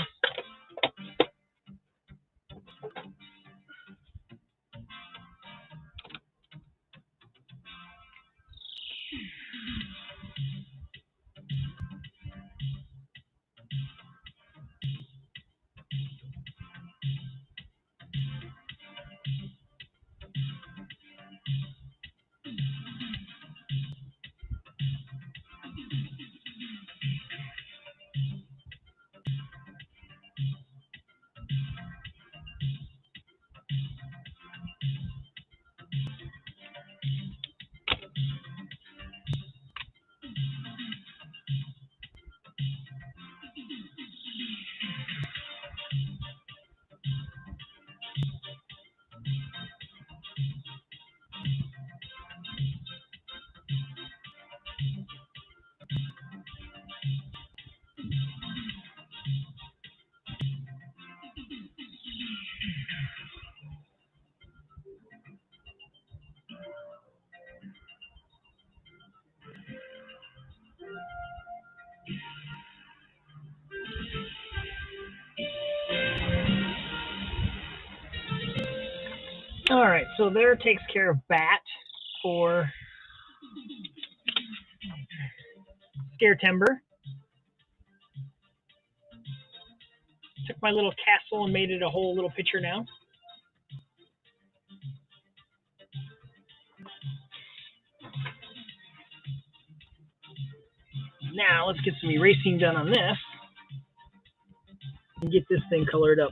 All right, so there takes care of Bat for Scare Timber. Took my little castle and made it a whole little picture now. Now let's get some erasing done on this and get this thing colored up.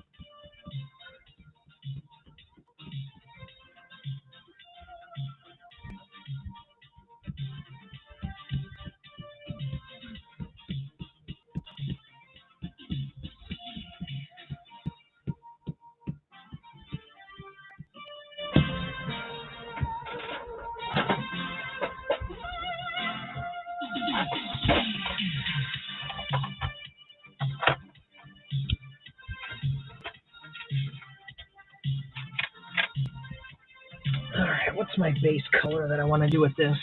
All right, what's my base color that I want to do with this?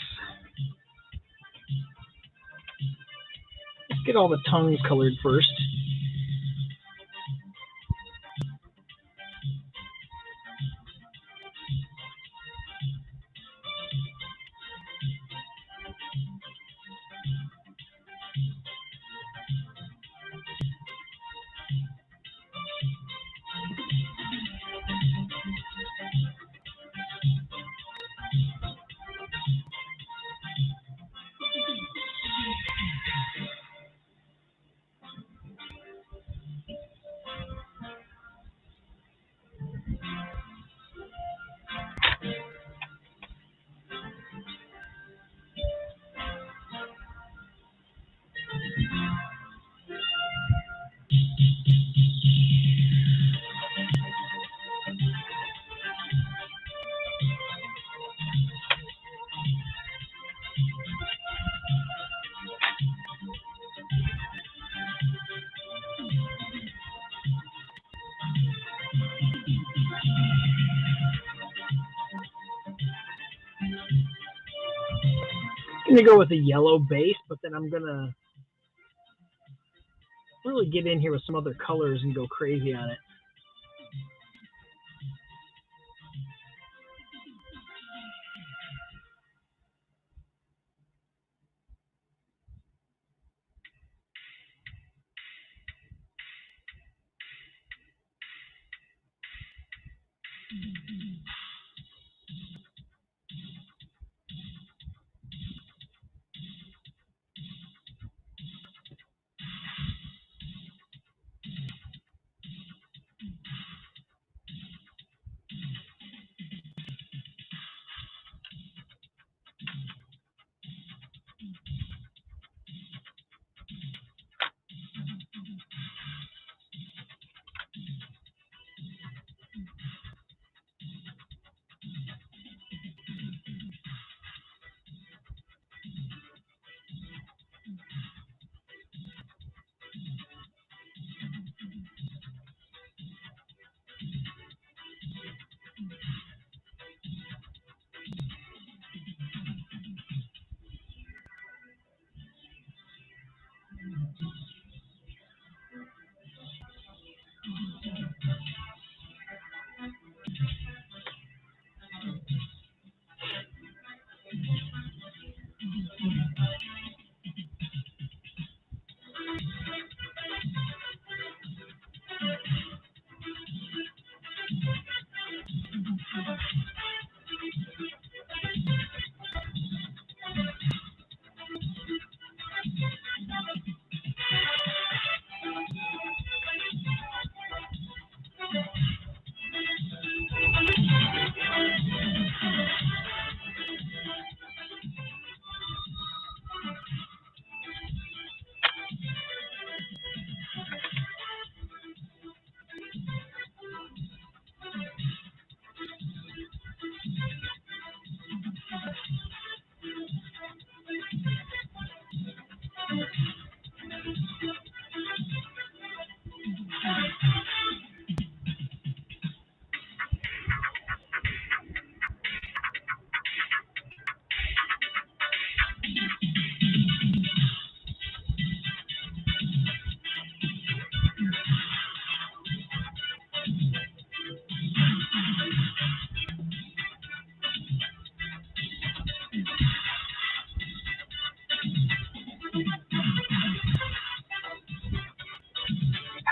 Let's get all the tongues colored first. I'm going to go with a yellow base, but then I'm going to really get in here with some other colors and go crazy on it.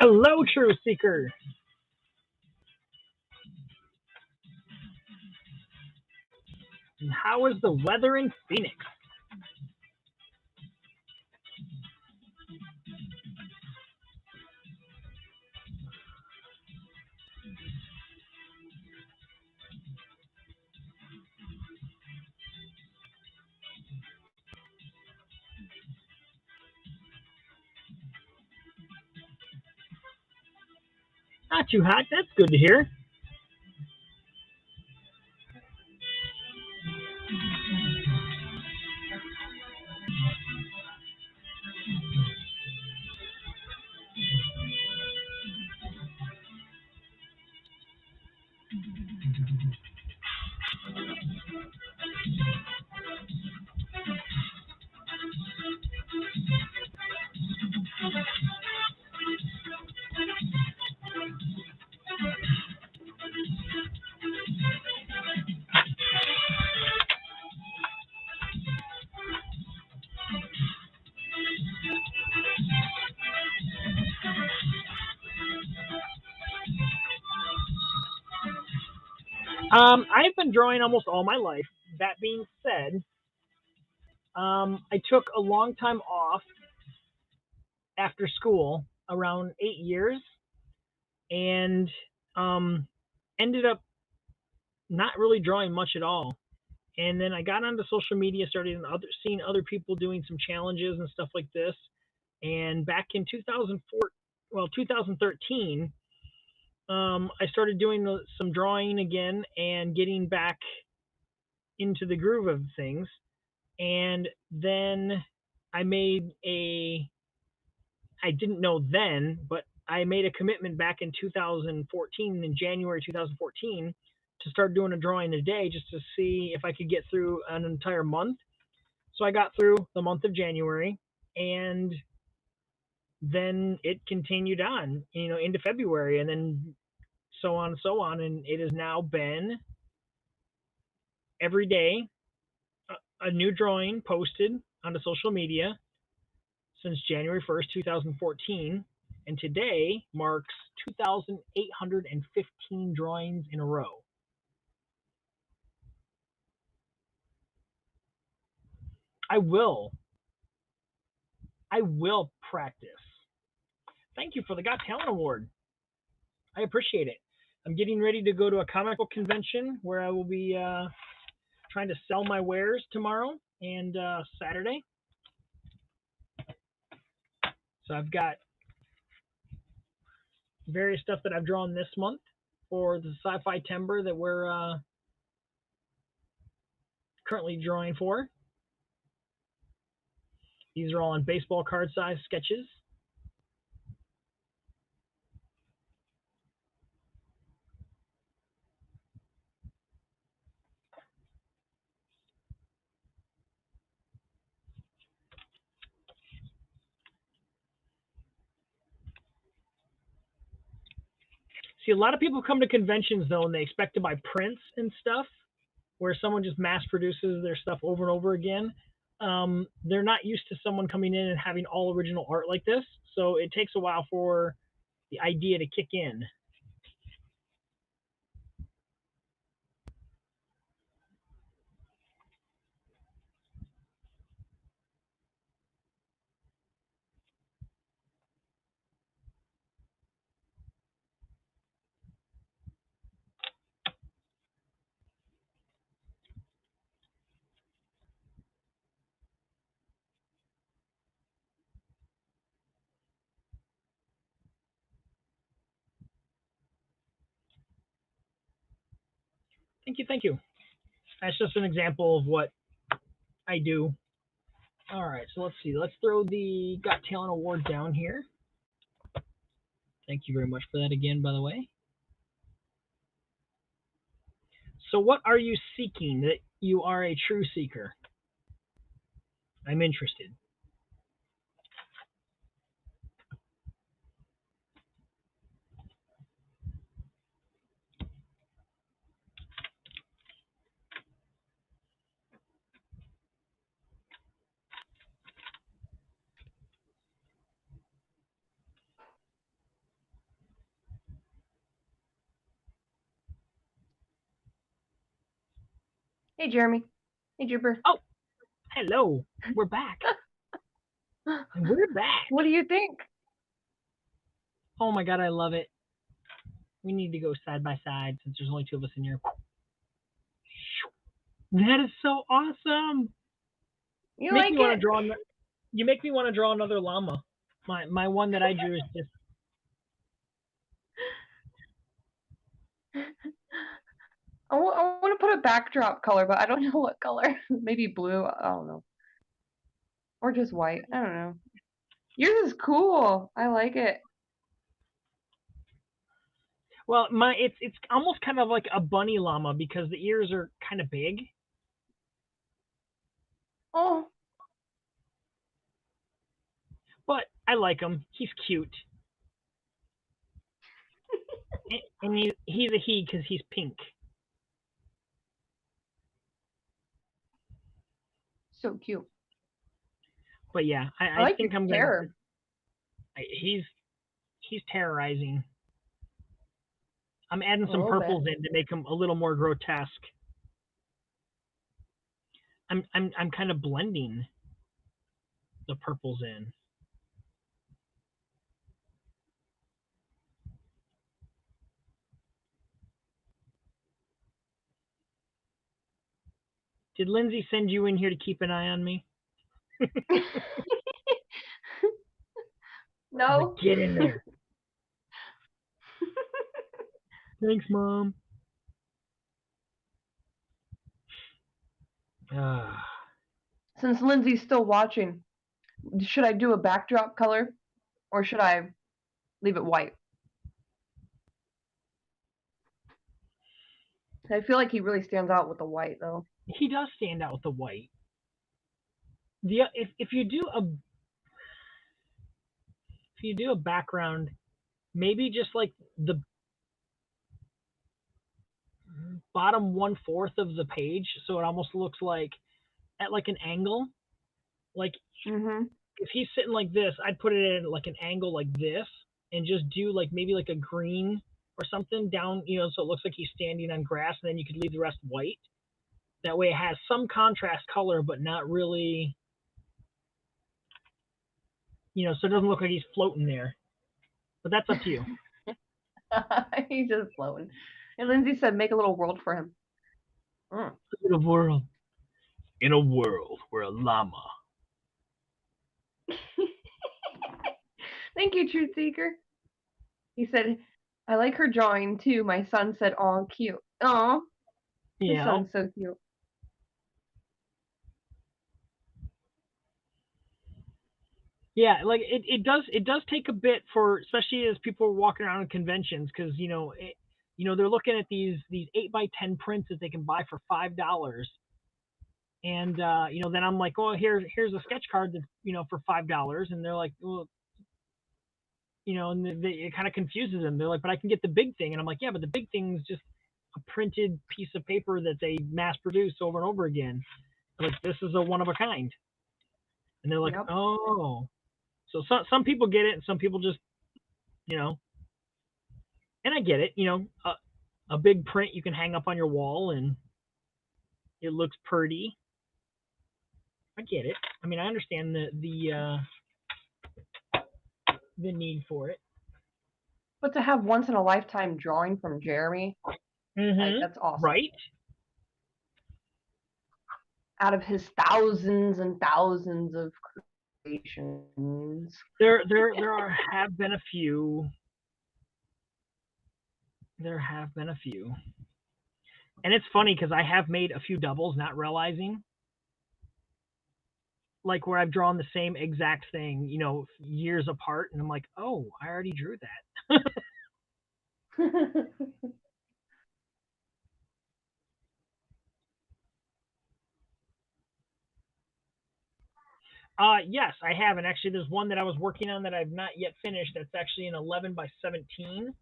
Hello, True Seeker. And how is the weather in Phoenix? Not too hot. That's good to hear. I've been drawing almost all my life. That being said, I took a long time off after school, around 8 years, and ended up not really drawing much at all. And then I got onto social media, started seeing other people doing some challenges and stuff like this. And back in 2013, I started doing some drawing again and getting back into the groove of things. And then I didn't know then, but I made a commitment back in 2014, in January 2014, to start doing a drawing a day just to see if I could get through an entire month. So I got through the month of January, and then it continued on, into February, and then so on and so on. And it has now been every day a new drawing posted onto social media since January 1st, 2014. And today marks 2,815 drawings in a row. I will practice. Thank you for the Got Talent Award. I appreciate it. I'm getting ready to go to a comic book convention where I will be trying to sell my wares tomorrow and Saturday. So I've got various stuff that I've drawn this month for the Sci-Fi Timber that we're currently drawing for. These are all on baseball card size sketches. See, a lot of people come to conventions, though, and they expect to buy prints and stuff, where someone just mass produces their stuff over and over again. They're not used to someone coming in and having all original art like this, so it takes a while for the idea to kick in. Thank you. That's just an example of what I do. All right, so let's see. Let's throw the Got Talent Award down here. Thank you very much for that again, by the way. So what are you seeking that you are a true seeker? I'm interested. Hey, Jeremy. Hey, Jibber. Oh, hello. We're back. We're back. What do you think? Oh my god, I love it. We need to go side by side since there's only two of us in here. That is so awesome. You Make like me want to it? draw. You make me want to draw another llama. My one that I drew is just. I want to put a backdrop color, but I don't know what color. Maybe blue. I don't know. Or just white. I don't know. Yours is cool. I like it. Well, it's almost kind of like a bunny llama because the ears are kind of big. Oh. But I like him. He's cute. And he's a he because he's pink. So cute. But yeah, I like think your I'm terror. gonna. He's terrorizing. I'm adding some little purples in to make him a little more grotesque. I'm kind of blending the purples in. Did Lindsay send you in here to keep an eye on me? No. Get in there. Thanks, Mom. Since Lindsay's still watching, should I do a backdrop color or should I leave it white? I feel like he really stands out with the white, though. He does stand out with the white. If you do a background, maybe just like the bottom 1/4 of the page, so it almost looks like at like an angle. Like if he's sitting like this, I'd put it at like an angle like this, and just do like maybe like a green or something down, so it looks like he's standing on grass, and then you could leave the rest white. That way it has some contrast color, but not really, so it doesn't look like he's floating there. But that's up to you. He's just floating. And Lindsay said, make a little world for him. In a world where a llama. Thank you, Truth Seeker. He said, I like her drawing too. My son said, "Aw, cute." Aw. Yeah. His son's so cute. Yeah, like it does take a bit for, especially as people are walking around in conventions, because they're looking at these 8x10 prints that they can buy for $5, and then I'm like, oh, here's a sketch card that for $5, and they're like, well, and it kind of confuses them. They're like, but I can get the big thing, and I'm like, yeah, but the big thing's just a printed piece of paper that they mass produce over and over again. Like, this is a one of a kind, and they're like, Yep. oh. So some people get it, and some people just, and I get it. A big print you can hang up on your wall, and it looks pretty. I get it. I mean, I understand the need for it. But to have once in a lifetime drawing from Jeremy, that's awesome. Right? Out of his thousands and thousands of creations. There have been a few. There have been a few. And it's funny because I have made a few doubles not realizing. Like where I've drawn the same exact thing, years apart, and I'm like, oh, I already drew that. Yes, I have, and actually there's one that I was working on that I've not yet finished. That's actually an 11x17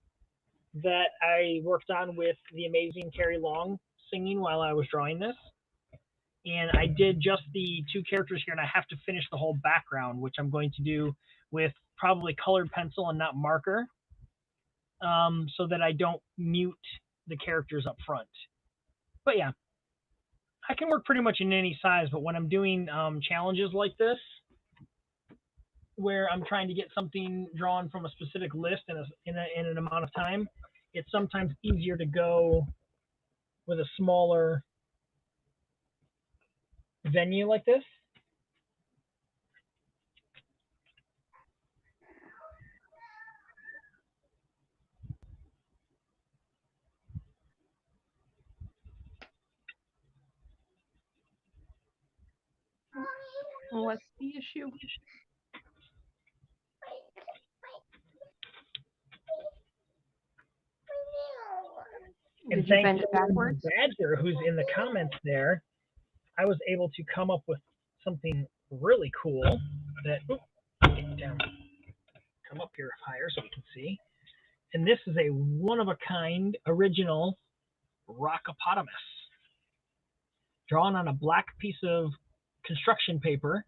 that I worked on with the amazing Carrie Long singing while I was drawing this. And I did just the two characters here, and I have to finish the whole background, which I'm going to do with probably colored pencil and not marker, so that I don't mute the characters up front. But yeah, I can work pretty much in any size, but when I'm doing challenges like this, where I'm trying to get something drawn from a specific list in an amount of time, it's sometimes easier to go with a smaller venue like this. What's the issue? And Did you thanks bend it to backwards? Badger, who's in the comments there, I was able to come up with something really cool that, get down, come up here higher so we can see. And this is a one-of-a-kind original rockopotamus drawn on a black piece of construction paper,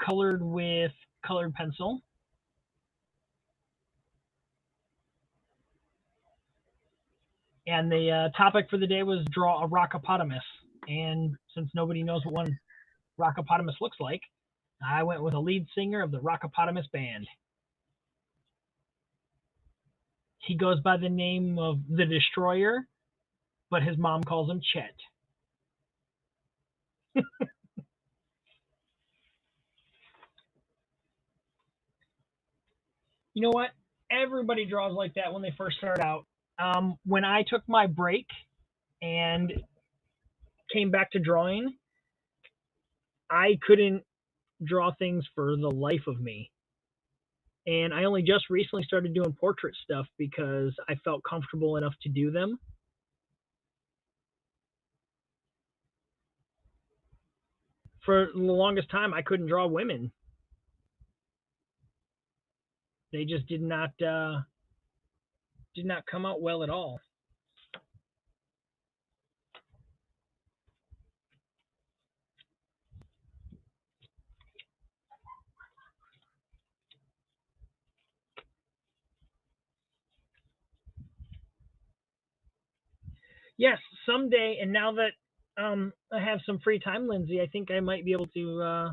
colored with colored pencil. And the topic for the day was draw a rockopotamus. And since nobody knows what one rockopotamus looks like, I went with a lead singer of the Rockopotamus band. He goes by the name of The Destroyer, but his mom calls him Chet. You know what? Everybody draws like that when they first start out. When I took my break and came back to drawing, I couldn't draw things for the life of me. And I only just recently started doing portrait stuff because I felt comfortable enough to do them. For the longest time, I couldn't draw women. They just did not come out well at all. Yes, someday, and now that I have some free time, Lindsay, I think I might be able to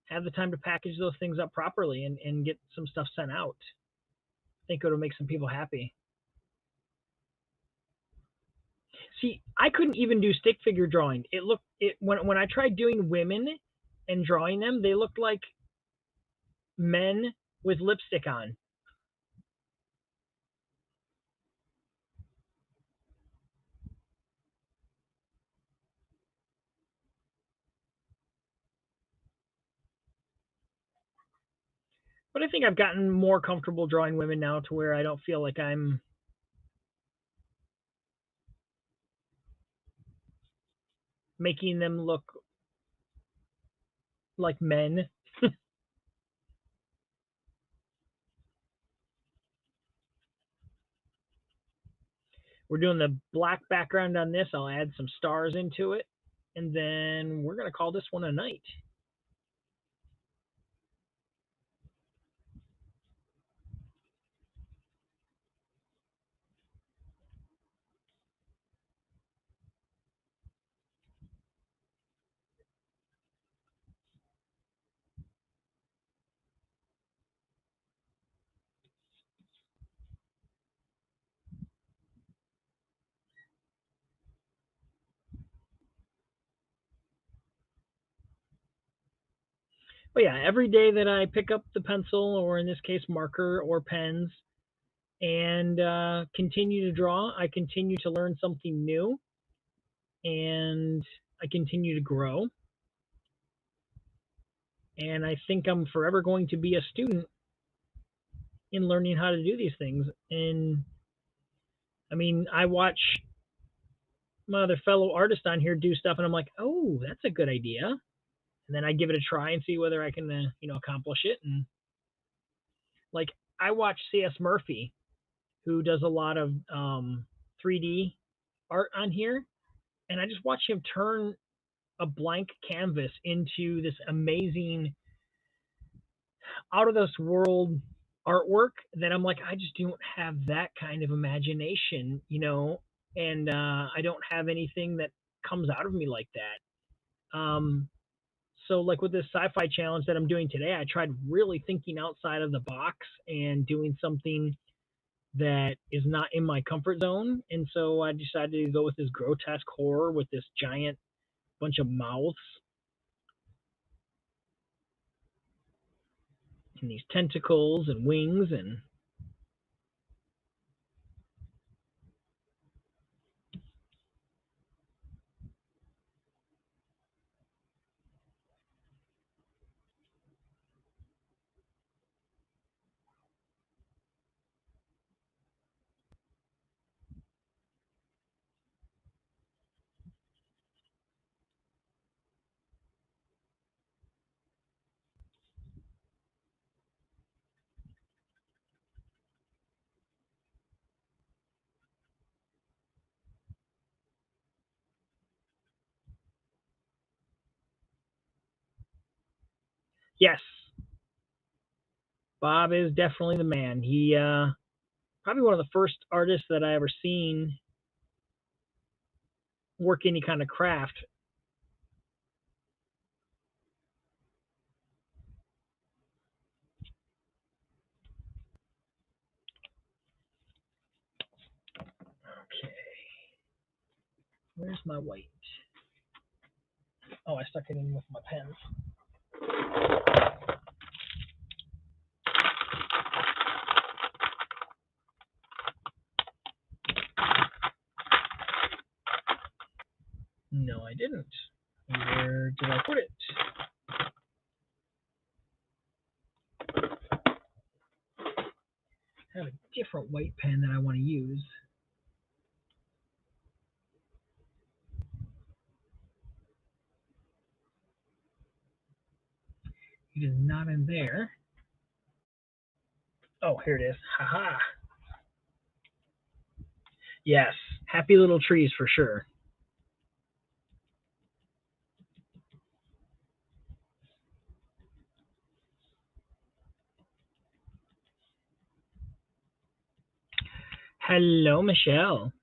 have the time to package those things up properly and get some stuff sent out. I think it'll make some people happy. See, I couldn't even do stick figure drawing. When I tried doing women and drawing them, they looked like men with lipstick on. But I think I've gotten more comfortable drawing women now to where I don't feel like I'm making them look like men. We're doing the black background on this. I'll add some stars into it. And then we're going to call this one a night. But yeah, every day that I pick up the pencil, or in this case, marker or pens, and continue to draw, I continue to learn something new, and I continue to grow. And I think I'm forever going to be a student in learning how to do these things. And I mean, I watch my other fellow artists on here do stuff, and I'm like, oh, that's a good idea. And then I give it a try and see whether I can, accomplish it. And like, I watch C.S. Murphy, who does a lot of 3D art on here, and I just watch him turn a blank canvas into this amazing, out of this world artwork that I'm like, I just don't have that kind of imagination, and I don't have anything that comes out of me like that. So like with this sci-fi challenge that I'm doing today, I tried really thinking outside of the box and doing something that is not in my comfort zone. And so I decided to go with this grotesque horror with this giant bunch of mouths and these tentacles and wings and yes, Bob is definitely the man. He probably one of the first artists that I ever seen work any kind of craft. Okay, where's my white? Oh, I stuck it in with my pen. No, I didn't. Where did I put it? I have a different white pen that I want to use. It is not in there. Oh, here it is. Haha. Yes, happy little trees for sure. Hello, Michelle.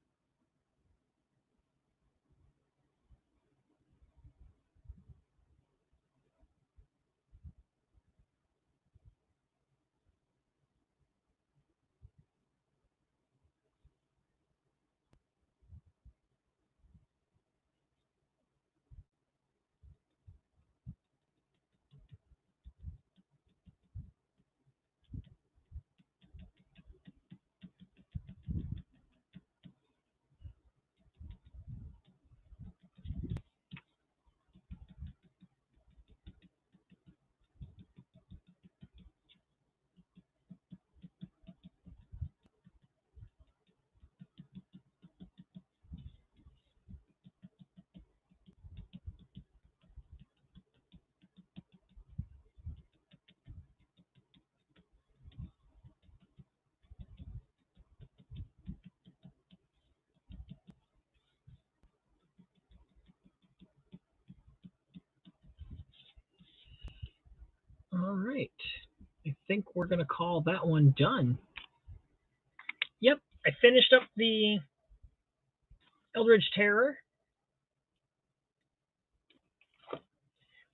All right. I think we're going to call that one done. Yep, I finished up the Eldritch Terror.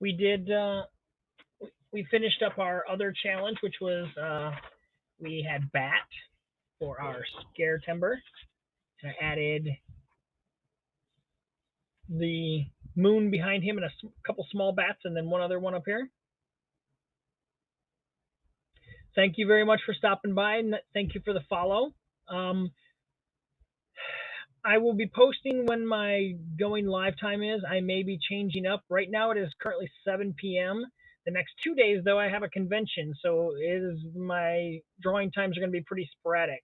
We did, we finished up our other challenge, which was we had Bat for our Scare Timber. And I added the moon behind him and a couple small bats and then one other one up here. Thank you very much for stopping by, and thank you for the follow. I will be posting when my going live time is. I may be changing up. Right now it is currently 7 p.m. The next 2 days, though, I have a convention, so my drawing times are going to be pretty sporadic.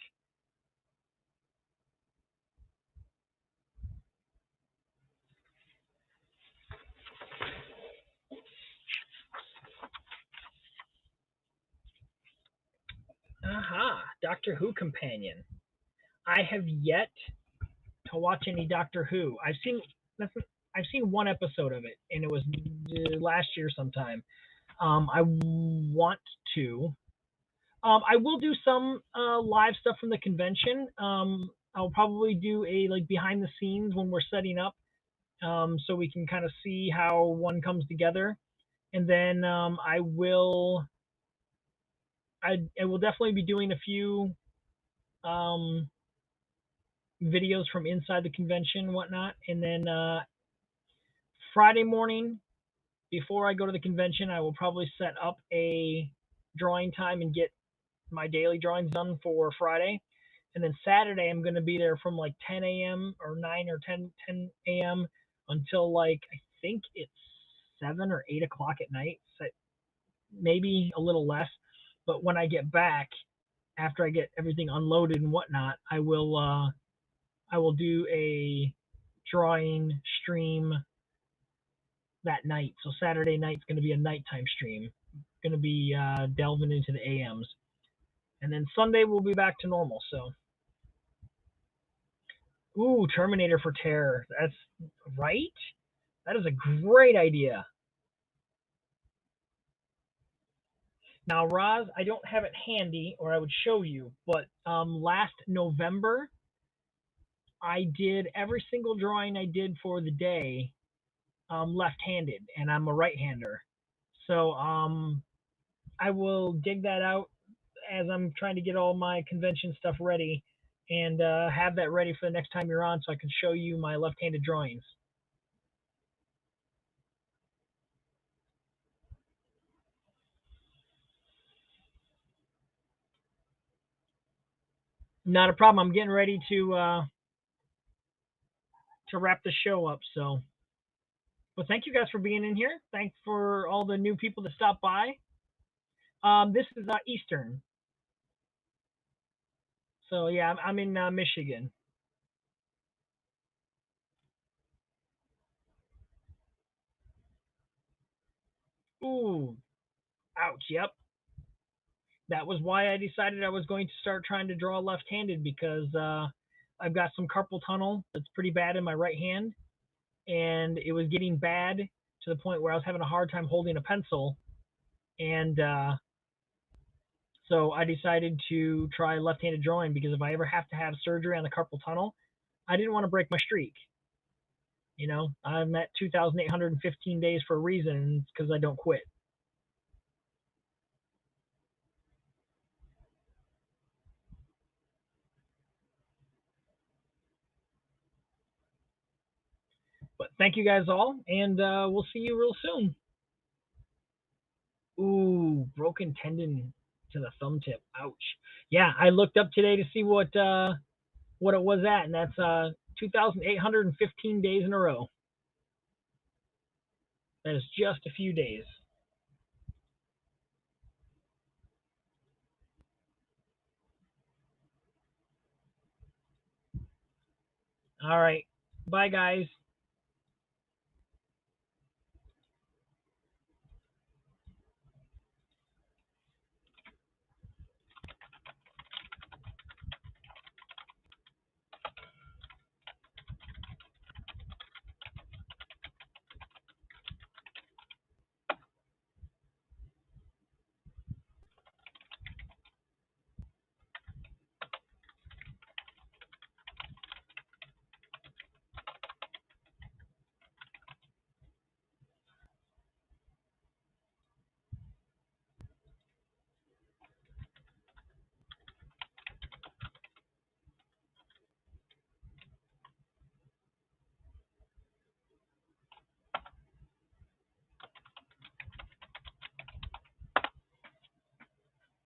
Aha, Doctor Who companion. I have yet to watch any Doctor Who. I've seen one episode of it, and it was last year sometime. I want to. I will do some live stuff from the convention. I'll probably do a behind the scenes when we're setting up so we can kind of see how one comes together. And then I will definitely be doing a few um, videos from inside the convention and whatnot. And then Friday morning, before I go to the convention, I will probably set up a drawing time and get my daily drawings done for Friday. And then Saturday, I'm going to be there from like 10 a.m. or 9 or 10 a.m. until like, I think it's 7 or 8 o'clock at night, so maybe a little less. But when I get back, after I get everything unloaded and whatnot, I will do a drawing stream that night. So Saturday night's going to be a nighttime stream. Going to be delving into the AMs. And then Sunday we'll be back to normal. So, ooh, Terminator for Terror. That's right. That is a great idea. Now, Roz, I don't have it handy, or I would show you. But last November, I did every single drawing I did for the day left-handed, and I'm a right-hander. So I will dig that out as I'm trying to get all my convention stuff ready, and have that ready for the next time you're on, so I can show you my left-handed drawings. Not a problem. I'm getting ready to wrap the show up. So, well, thank you guys for being in here. Thanks for all the new people that stopped by. This is Eastern. So yeah, I'm in Michigan. Ooh, ouch. Yep. That was why I decided I was going to start trying to draw left-handed, because I've got some carpal tunnel that's pretty bad in my right hand, and it was getting bad to the point where I was having a hard time holding a pencil, and so I decided to try left-handed drawing, because if I ever have to have surgery on the carpal tunnel, I didn't want to break my streak. You know, I'm at 2,815 days for a reason. It's because I don't quit. But thank you guys all, and we'll see you real soon. Ooh, broken tendon to the thumb tip. Ouch. Yeah, I looked up today to see what it was at, and that's 2,815 days in a row. That is just a few days. All right. Bye, guys.